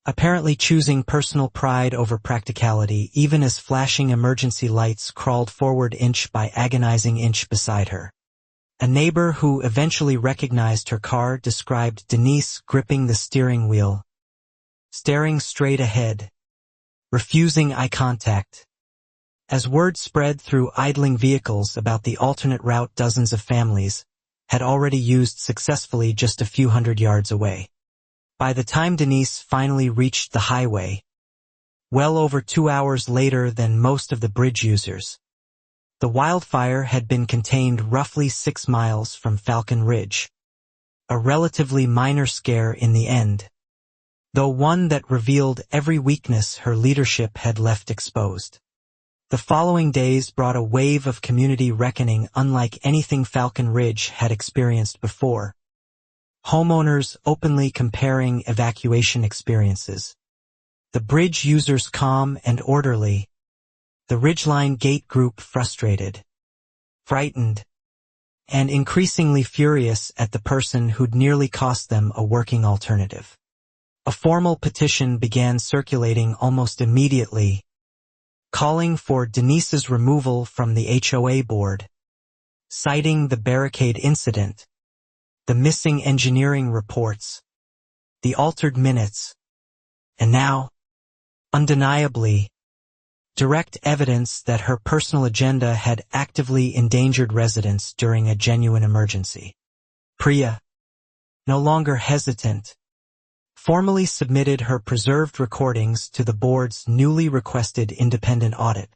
S1: apparently choosing personal pride over practicality even as flashing emergency lights crawled forward inch by agonizing inch beside her. A neighbor who eventually recognized her car described Denise gripping the steering wheel, staring straight ahead, refusing eye contact. As word spread through idling vehicles about the alternate route dozens of families had already used successfully just a few hundred yards away. By the time Denise finally reached the highway, well over 2 hours later than most of the bridge users, the wildfire had been contained roughly 6 miles from Falcon Ridge. A relatively minor scare in the end, though one that revealed every weakness her leadership had left exposed. The following days brought a wave of community reckoning unlike anything Falcon Ridge had experienced before. Homeowners openly comparing evacuation experiences. The bridge users calm and orderly. The Ridgeline Gate group frustrated, frightened, and increasingly furious at the person who'd nearly cost them a working alternative. A formal petition began circulating almost immediately, calling for Denise's removal from the HOA board, citing the barricade incident, the missing engineering reports, the altered minutes, and now, undeniably, direct evidence that her personal agenda had actively endangered residents during a genuine emergency. Priya, no longer hesitant, formally submitted her preserved recordings to the board's newly requested independent audit,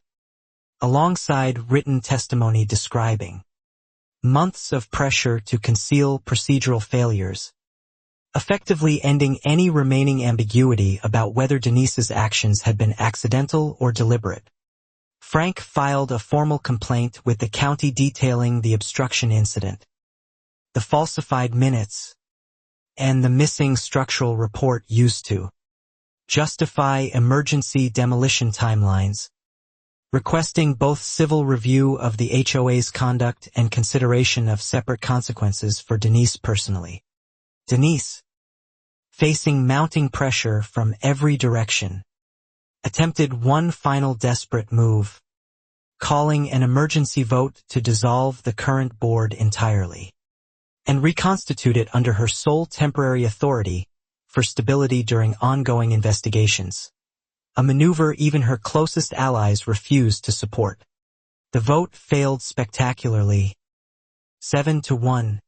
S1: alongside written testimony describing months of pressure to conceal procedural failures, effectively ending any remaining ambiguity about whether Denise's actions had been accidental or deliberate. Frank filed a formal complaint with the county detailing the obstruction incident, the falsified minutes, and the missing structural report used to justify emergency demolition timelines, requesting both civil review of the HOA's conduct and consideration of separate consequences for Denise personally. Denise, facing mounting pressure from every direction, attempted one final desperate move, calling an emergency vote to dissolve the current board entirely and reconstitute it under her sole temporary authority for stability during ongoing investigations, a maneuver even her closest allies refused to support. The vote failed spectacularly, 7-1.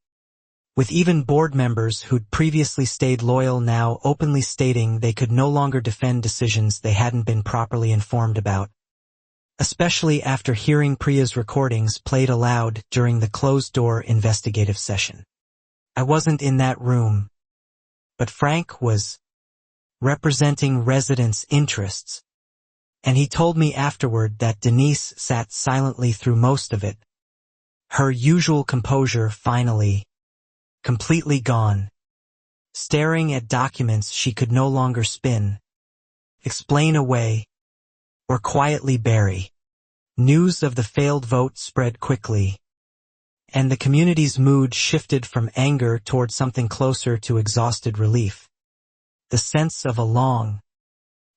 S1: With even board members who'd previously stayed loyal now openly stating they could no longer defend decisions they hadn't been properly informed about, especially after hearing Priya's recordings played aloud during the closed-door investigative session. I wasn't in that room, but Frank was representing residents' interests, and he told me afterward that Denise sat silently through most of it, her usual composure finally completely gone, staring at documents she could no longer spin, explain away, or quietly bury. News of the failed vote spread quickly, and the community's mood shifted from anger toward something closer to exhausted relief. The sense of a long,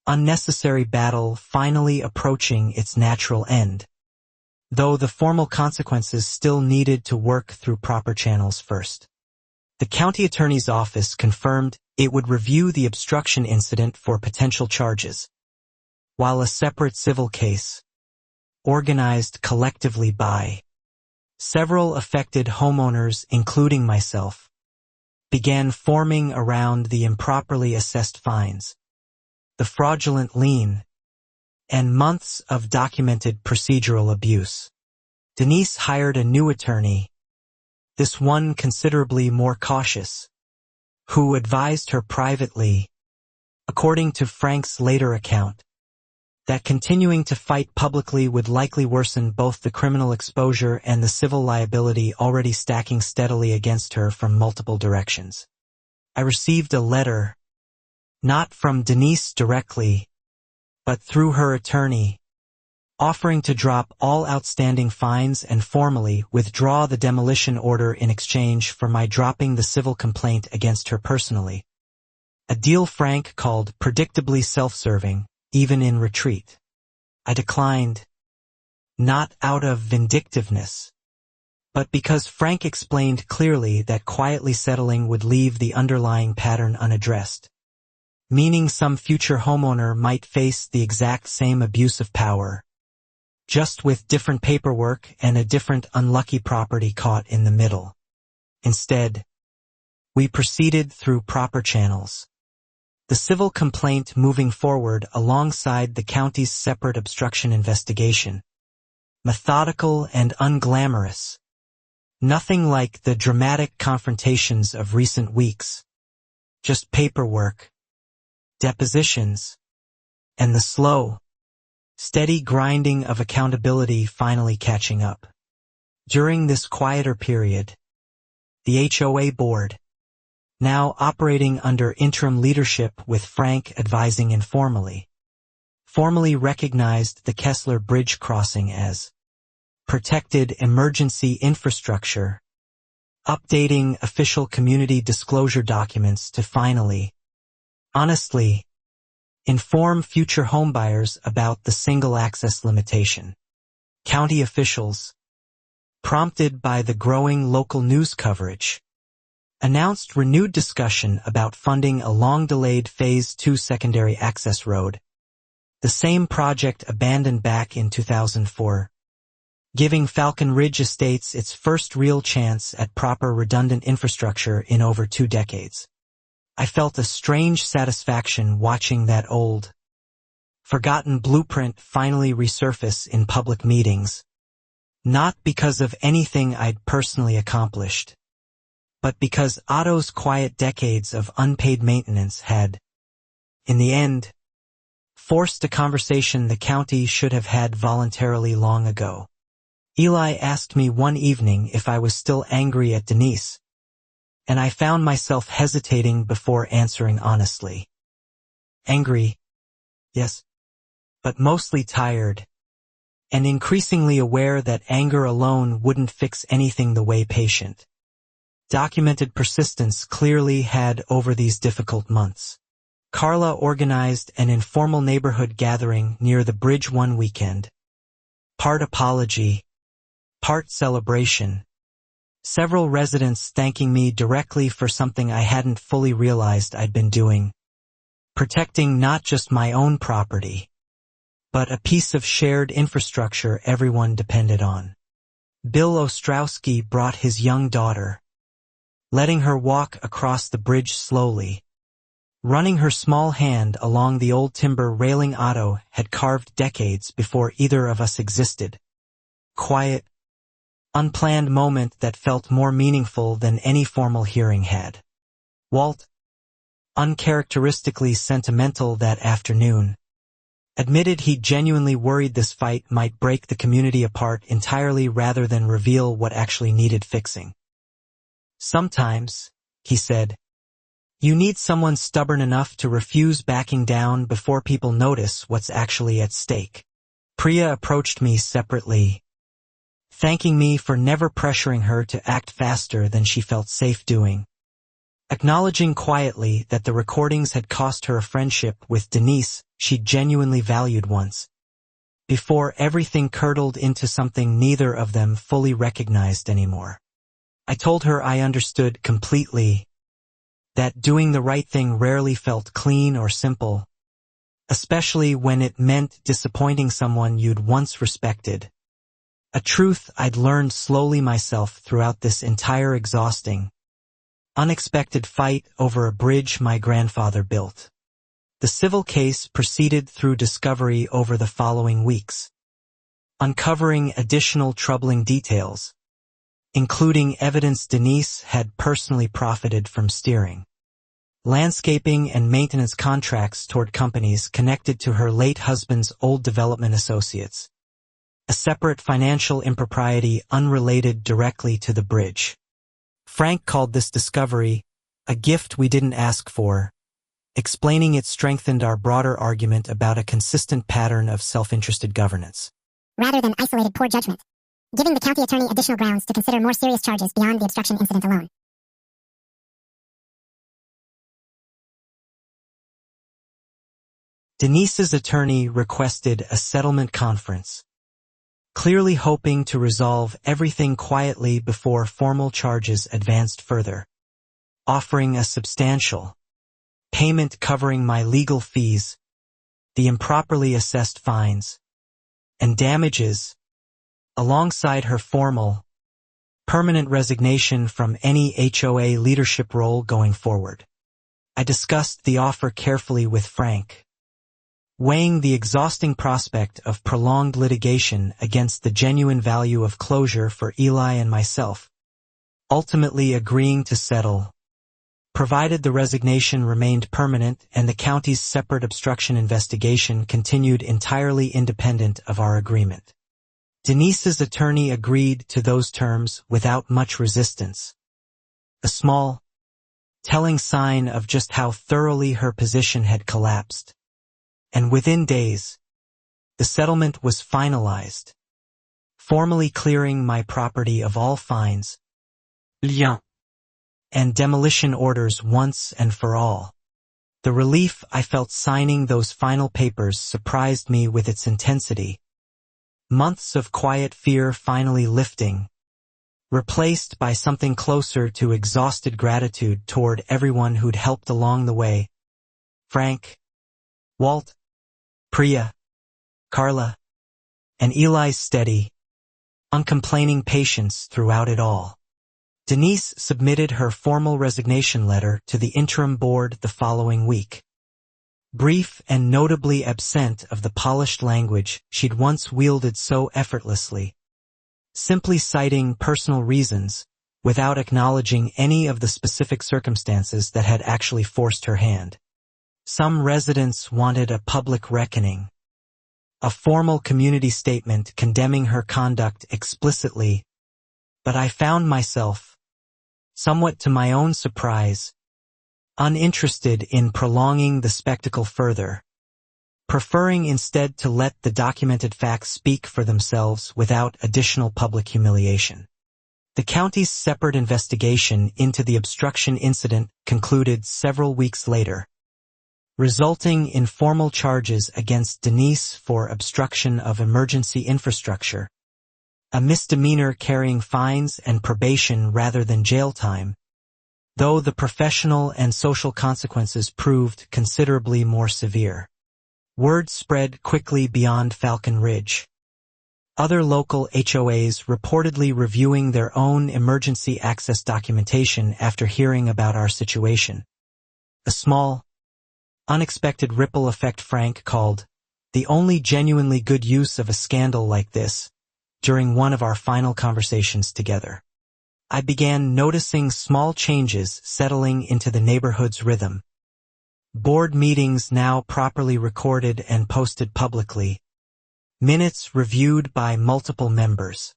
S1: unnecessary battle finally approaching its natural end, though the formal consequences still needed to work through proper channels first. The county attorney's office confirmed it would review the obstruction incident for potential charges, while a separate civil case, organized collectively by several affected homeowners, including myself, began forming around the improperly assessed fines, the fraudulent lien, and months of documented procedural abuse. Denise hired a new attorney, this one considerably more cautious, who advised her privately, according to Frank's later account, that continuing to fight publicly would likely worsen both the criminal exposure and the civil liability already stacking steadily against her from multiple directions. I received a letter, not from Denise directly, but through her attorney, offering to drop all outstanding fines and formally withdraw the demolition order in exchange for my dropping the civil complaint against her personally. A deal Frank called predictably self-serving, even in retreat. I declined, not out of vindictiveness, but because Frank explained clearly that quietly settling would leave the underlying pattern unaddressed, meaning some future homeowner might face the exact same abuse of power, just with different paperwork and a different unlucky property caught in the middle. Instead, we proceeded through proper channels, The civil complaint moving forward alongside the county's separate obstruction investigation. Methodical and unglamorous. Nothing like the dramatic confrontations of recent weeks. Just paperwork, depositions, and the slow, steady grinding of accountability finally catching up. During this quieter period, the HOA board, now operating under interim leadership with Frank advising informally, formally recognized the Kessler Bridge crossing as protected emergency infrastructure, updating official community disclosure documents to finally, honestly, inform future homebuyers about the single access limitation. County officials, prompted by the growing local news coverage, announced renewed discussion about funding a long-delayed Phase 2 secondary access road, the same project abandoned back in 2004, giving Falcon Ridge Estates its first real chance at proper redundant infrastructure in over 2 decades. I felt a strange satisfaction watching that old, forgotten blueprint finally resurface in public meetings, not because of anything I'd personally accomplished, but because Otto's quiet decades of unpaid maintenance had, in the end, forced a conversation the county should have had voluntarily long ago. Eli asked me one evening if I was still angry at Denise, and I found myself hesitating before answering honestly. Angry, yes, but mostly tired, and increasingly aware that anger alone wouldn't fix anything the way patient, documented persistence clearly had over these difficult months. Carla organized an informal neighborhood gathering near the bridge one weekend. Part apology, part celebration. Several residents thanking me directly for something I hadn't fully realized I'd been doing. Protecting not just my own property, but a piece of shared infrastructure everyone depended on. Bill Ostrowski brought his young daughter, letting her walk across the bridge slowly, running her small hand along the old timber railing Otto had carved decades before either of us existed. Quiet, unplanned moment that felt more meaningful than any formal hearing had. Walt, uncharacteristically sentimental that afternoon, admitted he genuinely worried this fight might break the community apart entirely rather than reveal what actually needed fixing. Sometimes, he said, you need someone stubborn enough to refuse backing down before people notice what's actually at stake. Priya approached me separately, thanking me for never pressuring her to act faster than she felt safe doing, acknowledging quietly that the recordings had cost her a friendship with Denise she genuinely valued once, before everything curdled into something neither of them fully recognized anymore. I told her I understood completely that doing the right thing rarely felt clean or simple, especially when it meant disappointing someone you'd once respected. A truth I'd learned slowly myself throughout this entire exhausting, unexpected fight over a bridge my grandfather built. The civil case proceeded through discovery over the following weeks, uncovering additional troubling details, including evidence Denise had personally profited from steering landscaping and maintenance contracts toward companies connected to her late husband's old development associates, a separate financial impropriety unrelated directly to the bridge. Frank called this discovery a gift we didn't ask for, explaining it strengthened our broader argument about a consistent pattern of self-interested governance,
S2: rather than isolated poor judgment, giving the county attorney additional grounds to consider more serious charges beyond the obstruction incident alone.
S1: Denise's attorney requested a settlement conference, clearly hoping to resolve everything quietly before formal charges advanced further, offering a substantial payment covering my legal fees, the improperly assessed fines, and damages, alongside her formal, permanent resignation from any HOA leadership role going forward. I discussed the offer carefully with Frank, weighing the exhausting prospect of prolonged litigation against the genuine value of closure for Eli and myself, ultimately agreeing to settle, provided the resignation remained permanent and the county's separate obstruction investigation continued entirely independent of our agreement. Denise's attorney agreed to those terms without much resistance, a small, telling sign of just how thoroughly her position had collapsed. And within days, the settlement was finalized, formally clearing my property of all fines, liens, and demolition orders once and for all. The relief I felt signing those final papers surprised me with its intensity. Months of quiet fear finally lifting, replaced by something closer to exhausted gratitude toward everyone who'd helped along the way. Frank, Walt, Priya, Carla, and Eli's steady, uncomplaining patience throughout it all. Denise submitted her formal resignation letter to the interim board the following week. Brief and notably absent of the polished language she'd once wielded so effortlessly, simply citing personal reasons without acknowledging any of the specific circumstances that had actually forced her hand. Some residents wanted a public reckoning, a formal community statement condemning her conduct explicitly, but I found myself, somewhat to my own surprise, uninterested in prolonging the spectacle further, preferring instead to let the documented facts speak for themselves without additional public humiliation. The county's separate investigation into the obstruction incident concluded several weeks later, resulting in formal charges against Denise for obstruction of emergency infrastructure, a misdemeanor carrying fines and probation rather than jail time, though the professional and social consequences proved considerably more severe. Word spread quickly beyond Falcon Ridge, other local HOAs reportedly reviewing their own emergency access documentation after hearing about our situation. A small, unexpected ripple effect Frank called the only genuinely good use of a scandal like this during one of our final conversations together. I began noticing small changes settling into the neighborhood's rhythm. Board meetings now properly recorded and posted publicly. Minutes reviewed by multiple members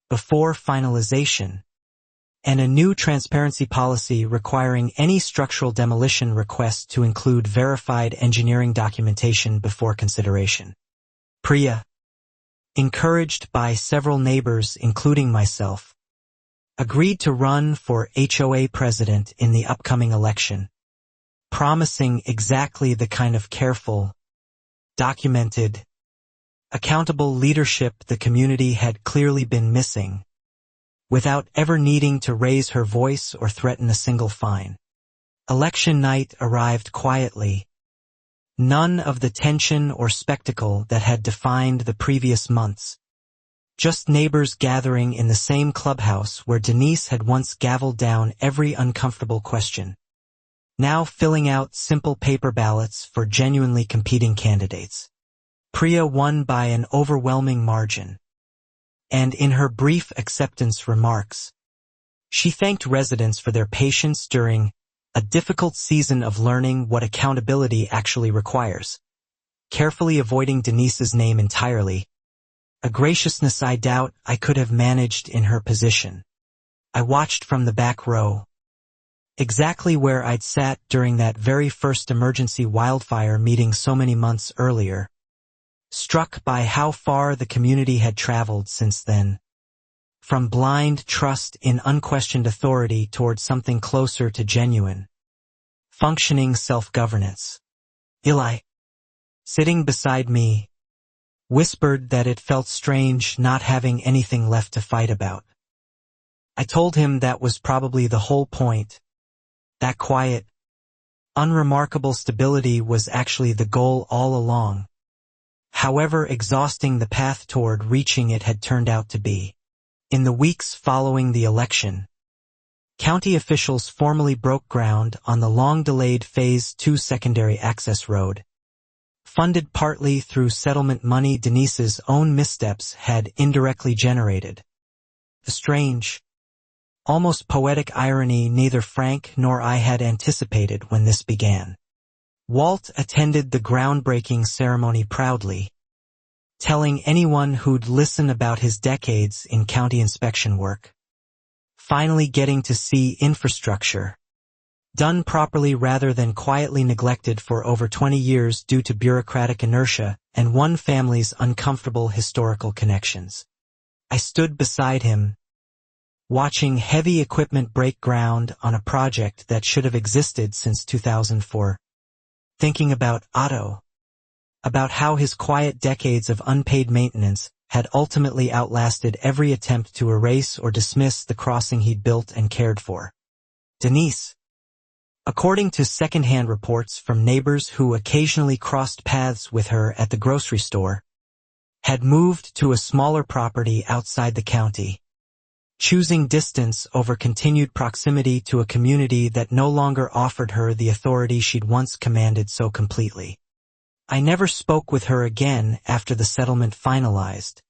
S1: before finalization. And a new transparency policy requiring any structural demolition request to include verified engineering documentation before consideration. Priya, encouraged by several neighbors including myself, agreed to run for HOA president in the upcoming election, promising exactly the kind of careful, documented, accountable leadership the community had clearly been missing, without ever needing to raise her voice or threaten a single fine. Election night arrived quietly. None of the tension or spectacle that had defined the previous months. Just neighbors gathering in the same clubhouse where Denise had once gavelled down every uncomfortable question, now filling out simple paper ballots for genuinely competing candidates. Priya won by an overwhelming margin, and in her brief acceptance remarks, she thanked residents for their patience during a difficult season of learning what accountability actually requires, carefully avoiding Denise's name entirely, a graciousness I doubt I could have managed in her position. I watched from the back row, exactly where I'd sat during that very first emergency wildfire meeting so many months earlier, struck by how far the community had traveled since then, from blind trust in unquestioned authority toward something closer to genuine, functioning self-governance. Eli, sitting beside me, whispered that it felt strange not having anything left to fight about. I told him that was probably the whole point. That quiet, unremarkable stability was actually the goal all along, however exhausting the path toward reaching it had turned out to be. In the weeks following the election, County officials formally broke ground on the long-delayed Phase 2 secondary access road. Funded partly through settlement money Denise's own missteps had indirectly generated. The strange, almost poetic irony neither Frank nor I had anticipated when this began. Walt attended the groundbreaking ceremony proudly, telling anyone who'd listen about his decades in county inspection work. Finally getting to see infrastructure done properly rather than quietly neglected for over 20 years due to bureaucratic inertia and one family's uncomfortable historical connections. I stood beside him, watching heavy equipment break ground on a project that should have existed since 2004. Thinking about Otto, about how his quiet decades of unpaid maintenance had ultimately outlasted every attempt to erase or dismiss the crossing he'd built and cared for. Denise, according to second-hand reports from neighbors who occasionally crossed paths with her at the grocery store, had moved to a smaller property outside the county, choosing distance over continued proximity to a community that no longer offered her the authority she'd once commanded so completely. I never spoke with her again after the settlement finalized,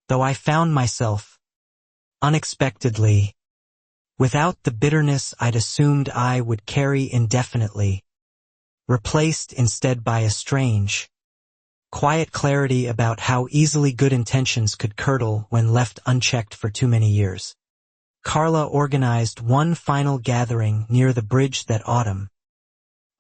S1: though I found myself, unexpectedly, without the bitterness I'd assumed I would carry indefinitely, replaced instead by a strange, quiet clarity about how easily good intentions could curdle when left unchecked for too many years. Carla organized one final gathering near the bridge that autumn.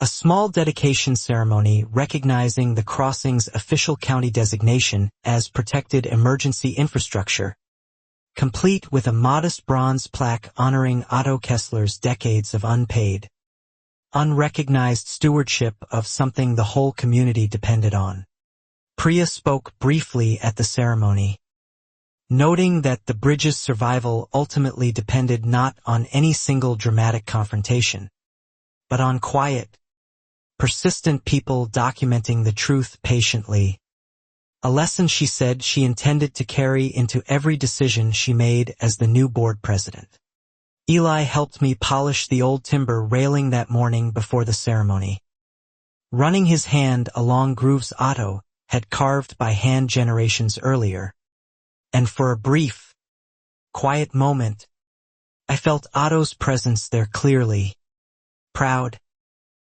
S1: A small dedication ceremony recognizing the crossing's official county designation as protected emergency infrastructure, complete with a modest bronze plaque honoring Otto Kessler's decades of unpaid, unrecognized stewardship of something the whole community depended on. Priya spoke briefly at the ceremony, noting that the bridge's survival ultimately depended not on any single dramatic confrontation, but on quiet, persistent people documenting the truth patiently, a lesson she said she intended to carry into every decision she made as the new board president. Eli helped me polish the old timber railing that morning before the ceremony, running his hand along grooves Otto had carved by hand generations earlier, and for a brief, quiet moment, I felt Otto's presence there clearly, proud,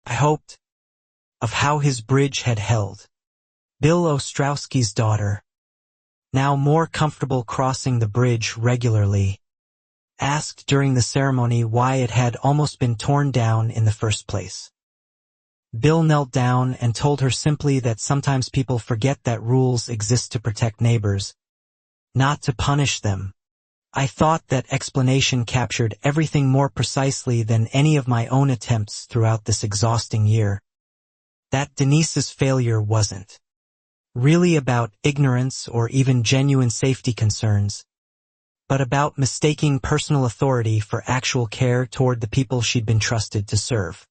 S1: I hoped, of how his bridge had held. Bill Ostrowski's daughter, now more comfortable crossing the bridge regularly, asked during the ceremony why it had almost been torn down in the first place. Bill knelt down and told her simply that sometimes people forget that rules exist to protect neighbors, not to punish them. I thought that explanation captured everything more precisely than any of my own attempts throughout this exhausting year. That Denise's failure wasn't really about ignorance or even genuine safety concerns, but about mistaking personal authority for actual care toward the people she'd been trusted to serve.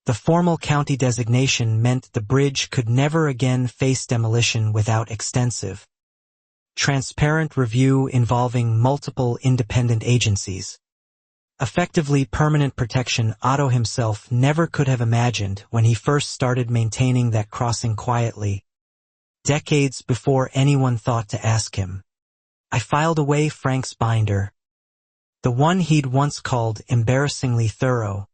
S1: The formal county designation meant the bridge could never again face demolition without extensive, transparent review involving multiple independent agencies. Effectively permanent protection Otto himself never could have imagined when he first started maintaining that crossing quietly, decades before anyone thought to ask him. I filed away Frank's binder, the one he'd once called embarrassingly thorough,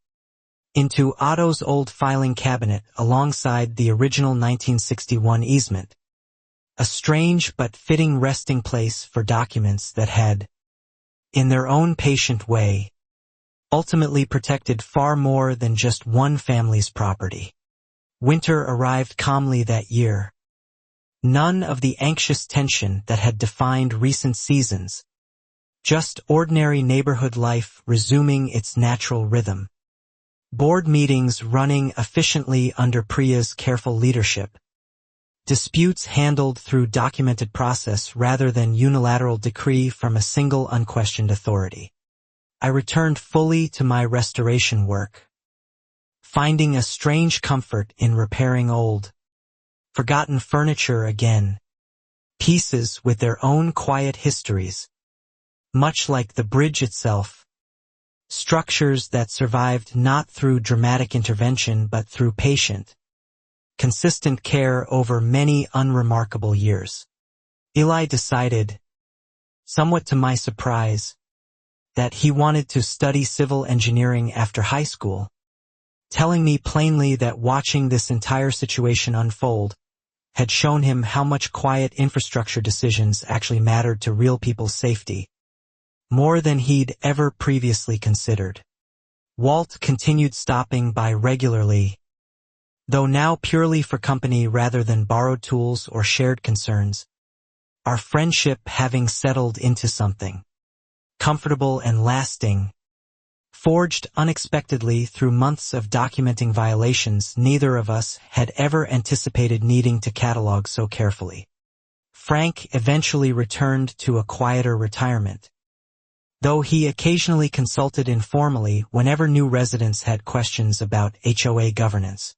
S1: into Otto's old filing cabinet alongside the original 1961 easement, a strange but fitting resting place for documents that had, in their own patient way, ultimately protected far more than just one family's property. Winter arrived calmly that year. None of the anxious tension that had defined recent seasons, just ordinary neighborhood life resuming its natural rhythm. Board meetings running efficiently under Priya's careful leadership. Disputes handled through documented process rather than unilateral decree from a single unquestioned authority. I returned fully to my restoration work, finding a strange comfort in repairing old, forgotten furniture again, pieces with their own quiet histories, much like the bridge itself, Structures that survived not through dramatic intervention but through patient, consistent care over many unremarkable years. Eli decided, somewhat to my surprise, that he wanted to study civil engineering after high school, telling me plainly that watching this entire situation unfold had shown him how much quiet infrastructure decisions actually mattered to real people's safety, more than he'd ever previously considered. Walt continued stopping by regularly, though now purely for company rather than borrowed tools or shared concerns, our friendship having settled into something comfortable and lasting, forged unexpectedly through months of documenting violations neither of us had ever anticipated needing to catalog so carefully. Frank eventually returned to a quieter retirement, though he occasionally consulted informally whenever new residents had questions about HOA governance,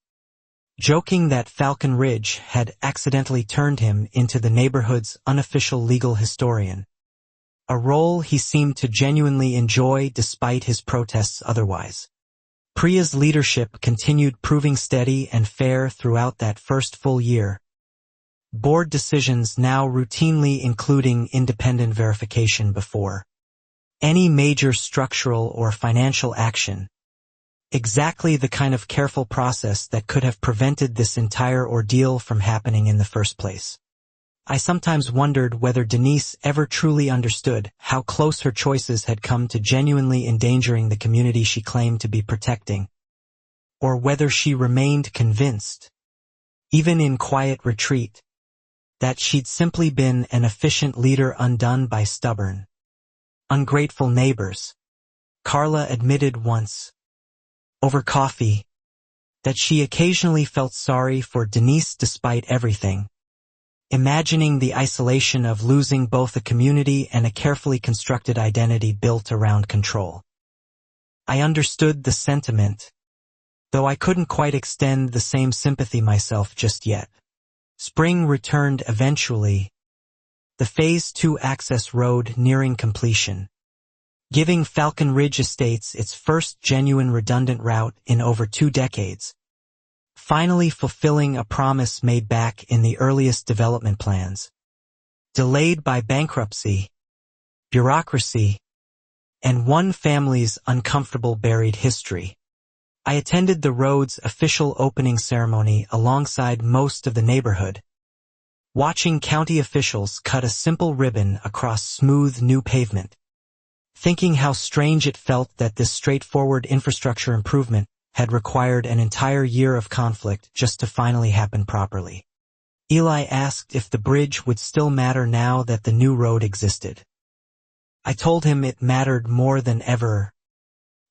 S1: joking that Falcon Ridge had accidentally turned him into the neighborhood's unofficial legal historian, a role he seemed to genuinely enjoy despite his protests otherwise. Priya's leadership continued proving steady and fair throughout that first full year, board decisions now routinely including independent verification before any major structural or financial action, exactly the kind of careful process that could have prevented this entire ordeal from happening in the first place. I sometimes wondered whether Denise ever truly understood how close her choices had come to genuinely endangering the community she claimed to be protecting, or whether she remained convinced, even in quiet retreat, that she'd simply been an efficient leader undone by stubborn, ungrateful neighbors. Carla admitted once, over coffee, that she occasionally felt sorry for Denise despite everything, imagining the isolation of losing both a community and a carefully constructed identity built around control. I understood the sentiment, though I couldn't quite extend the same sympathy myself just yet. Spring returned eventually, the Phase 2 access road nearing completion, giving Falcon Ridge Estates its first genuine redundant route in over 2 decades, finally fulfilling a promise made back in the earliest development plans. Delayed by bankruptcy, bureaucracy, and one family's uncomfortable buried history, I attended the road's official opening ceremony alongside most of the neighborhood, watching county officials cut a simple ribbon across smooth new pavement, thinking how strange it felt that this straightforward infrastructure improvement had required an entire year of conflict just to finally happen properly. Eli asked if the bridge would still matter now that the new road existed. I told him it mattered more than ever,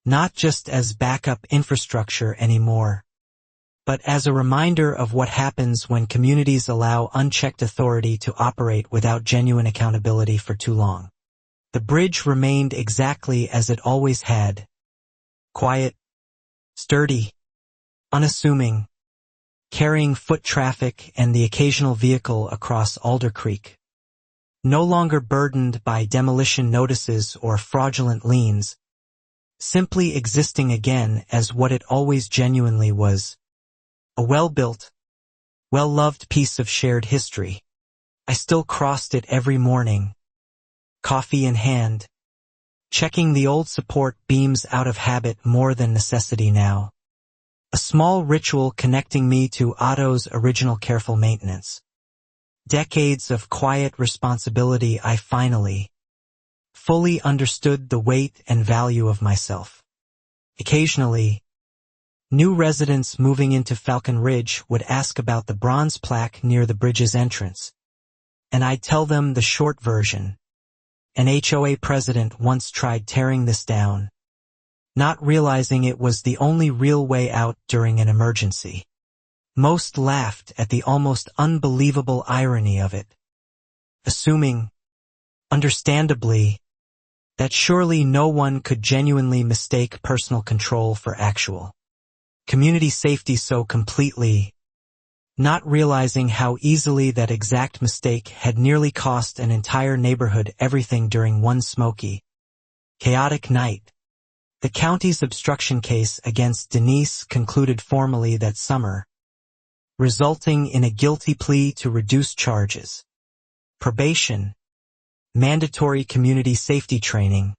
S1: not just as backup infrastructure anymore, but as a reminder of what happens when communities allow unchecked authority to operate without genuine accountability for too long. The bridge remained exactly as it always had, quiet, sturdy, unassuming, carrying foot traffic and the occasional vehicle across Alder Creek. No longer burdened by demolition notices or fraudulent liens, simply existing again as what it always genuinely was, a well-built, well-loved piece of shared history. I still crossed it every morning, coffee in hand, checking the old support beams out of habit more than necessity now. A small ritual connecting me to Otto's original careful maintenance. Decades of quiet responsibility. I finally, fully understood the weight and value of myself. Occasionally, new residents moving into Falcon Ridge would ask about the bronze plaque near the bridge's entrance, and I'd tell them the short version. An HOA president once tried tearing this down, not realizing it was the only real way out during an emergency. Most laughed at the almost unbelievable irony of it, assuming, understandably, that surely no one could genuinely mistake personal control for actual community safety so completely, not realizing how easily that exact mistake had nearly cost an entire neighborhood everything during one smoky, chaotic night The county's obstruction case against Denise concluded formally that summer, resulting in a guilty plea to reduce charges, probation, mandatory community safety training,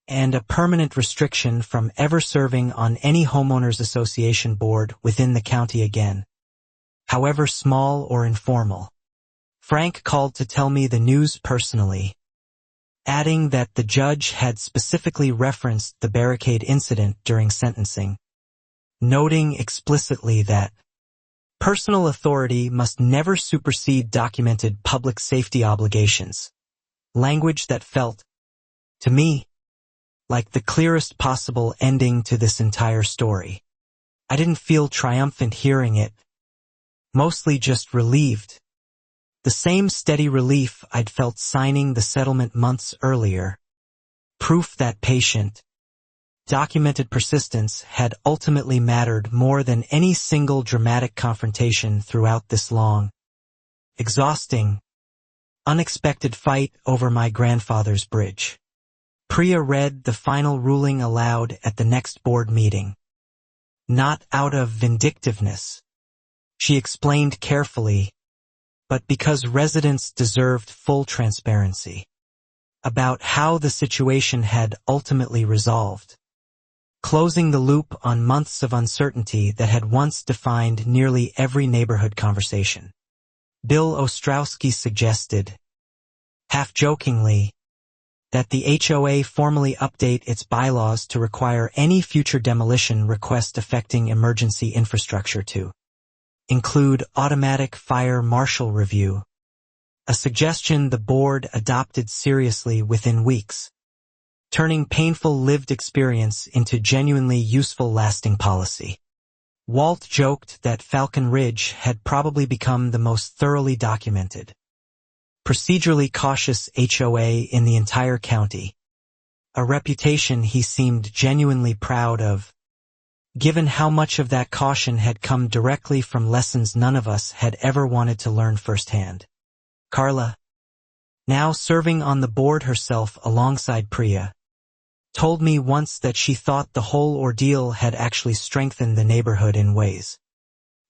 S1: and a permanent restriction from ever serving on any homeowners association board within the county again, however small or informal. Frank called to tell me the news personally, adding that the judge had specifically referenced the barricade incident during sentencing, noting explicitly that personal authority must never supersede documented public safety obligations, language that felt, to me, like the clearest possible ending to this entire story. I didn't feel triumphant hearing it, mostly just relieved. The same steady relief I'd felt signing the settlement months earlier. Proof that patient, documented persistence had ultimately mattered more than any single dramatic confrontation throughout this long, exhausting, unexpected fight over my grandfather's bridge. Priya read the final ruling aloud at the next board meeting. Not out of vindictiveness, she explained carefully, but because residents deserved full transparency about how the situation had ultimately resolved, closing the loop on months of uncertainty that had once defined nearly every neighborhood conversation. Bill Ostrowski suggested, half-jokingly, that the HOA formally update its bylaws to require any future demolition request affecting emergency infrastructure to include automatic fire marshal review, a suggestion the board adopted seriously within weeks, turning painful lived experience into genuinely useful lasting policy. Walt joked that Falcon Ridge had probably become the most thoroughly documented, procedurally cautious HOA in the entire county, a reputation he seemed genuinely proud of, given how much of that caution had come directly from lessons none of us had ever wanted to learn firsthand. Carla, now serving on the board herself alongside Priya, told me once that she thought the whole ordeal had actually strengthened the neighborhood in ways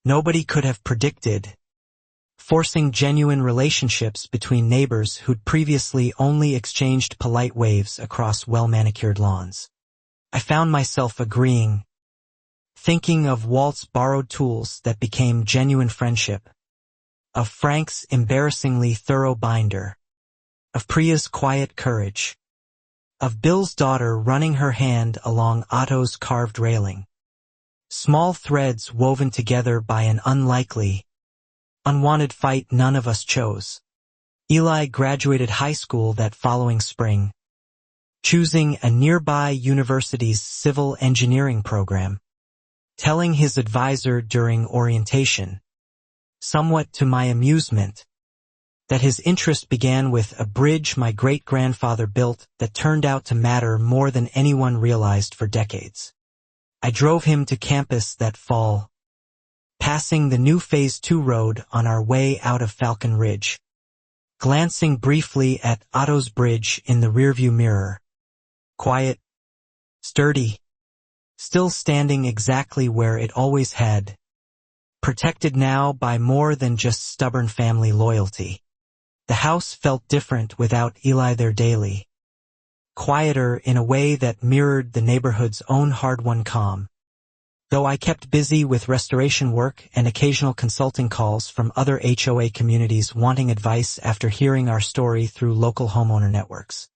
S1: nobody could have predicted, forcing genuine relationships between neighbors who'd previously only exchanged polite waves across well-manicured lawns. I found myself agreeing, thinking of Walt's borrowed tools that became genuine friendship, of Frank's embarrassingly thorough binder, of Priya's quiet courage, of Bill's daughter running her hand along Otto's carved railing. Small threads woven together by an unlikely, unwanted fight none of us chose. Eli graduated high school that following spring, choosing a nearby university's civil engineering program, telling his advisor during orientation, somewhat to my amusement, that his interest began with a bridge my great-grandfather built that turned out to matter more than anyone realized for decades. I drove him to campus that fall, passing the new Phase 2 road on our way out of Falcon Ridge, glancing briefly at Otto's bridge in the rearview mirror. Quiet, sturdy, still standing exactly where it always had, protected now by more than just stubborn family loyalty. The house felt different without Eli there daily, quieter in a way that mirrored the neighborhood's own hard-won calm. Though I kept busy with restoration work and occasional consulting calls from other HOA communities wanting advice after hearing our story through local homeowner networks.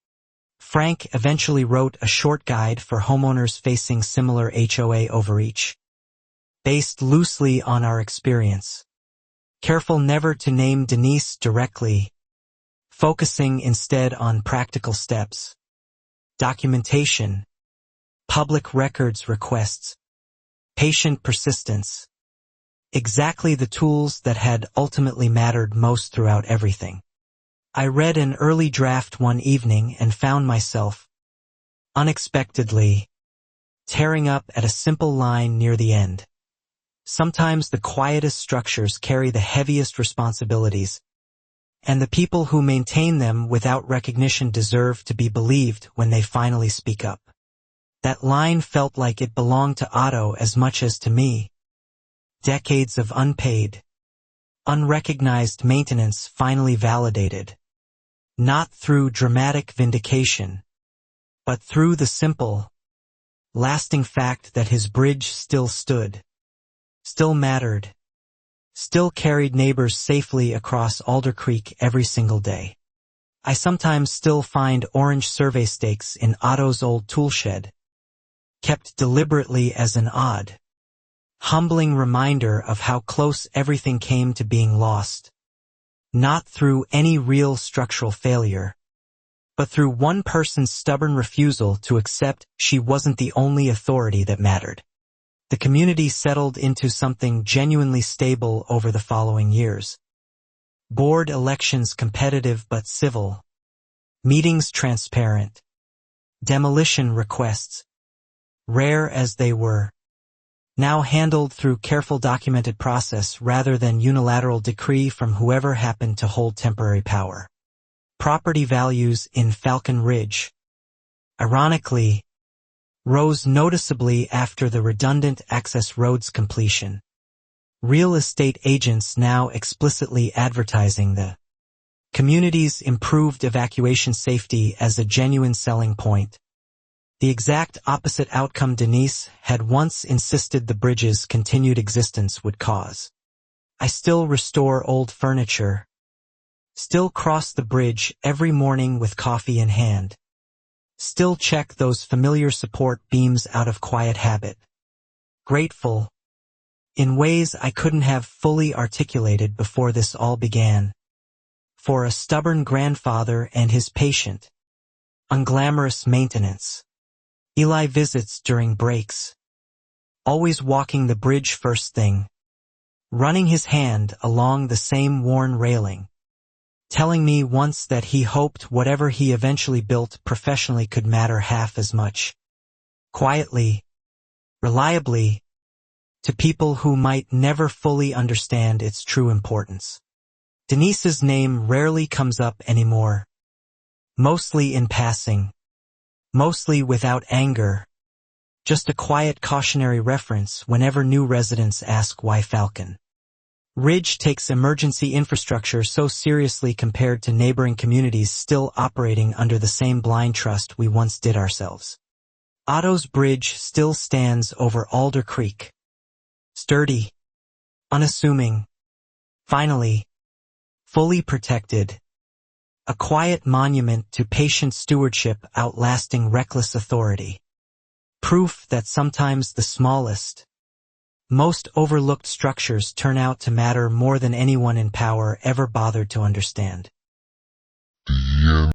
S1: Frank eventually wrote a short guide for homeowners facing similar HOA overreach, based loosely on our experience. Careful never to name Denise directly, focusing instead on practical steps, documentation, public records requests, patient persistence, exactly the tools that had ultimately mattered most throughout everything. I read an early draft one evening and found myself, unexpectedly, tearing up at a simple line near the end. Sometimes the quietest structures carry the heaviest responsibilities, and the people who maintain them without recognition deserve to be believed when they finally speak up. That line felt like it belonged to Otto as much as to me. Decades of unpaid, unrecognized maintenance finally validated. Not through dramatic vindication, but through the simple, lasting fact that his bridge still stood, still mattered, still carried neighbors safely across Alder Creek every single day. I sometimes still find orange survey stakes in Otto's old toolshed, kept deliberately as an odd, humbling reminder of how close everything came to being lost. Not through any real structural failure, but through one person's stubborn refusal to accept she wasn't the only authority that mattered. The community settled into something genuinely stable over the following years. Board elections competitive but civil, meetings transparent, demolition requests, rare as they were, now handled through careful documented process rather than unilateral decree from whoever happened to hold temporary power. Property values in Falcon Ridge, ironically, rose noticeably after the redundant access roads completion. Real estate agents now explicitly advertising the community's improved evacuation safety as a genuine selling point. The exact opposite outcome Denise had once insisted the bridge's continued existence would cause. I still restore old furniture, still cross the bridge every morning with coffee in hand, still check those familiar support beams out of quiet habit. Grateful, in ways I couldn't have fully articulated before this all began, for a stubborn grandfather and his patient, unglamorous maintenance. Eli visits during breaks, always walking the bridge first thing, running his hand along the same worn railing, telling me once that he hoped whatever he eventually built professionally could matter half as much. Quietly, reliably, to people who might never fully understand its true importance. Denise's name rarely comes up anymore, mostly in passing. Mostly without anger, just a quiet cautionary reference whenever new residents ask why Falcon Ridge takes emergency infrastructure so seriously compared to neighboring communities still operating under the same blind trust we once did ourselves. Otto's bridge still stands over Alder Creek. Sturdy, unassuming, finally, fully protected. A quiet monument to patient stewardship outlasting reckless authority. Proof that sometimes the smallest, most overlooked structures turn out to matter more than anyone in power ever bothered to understand.
S3: The end.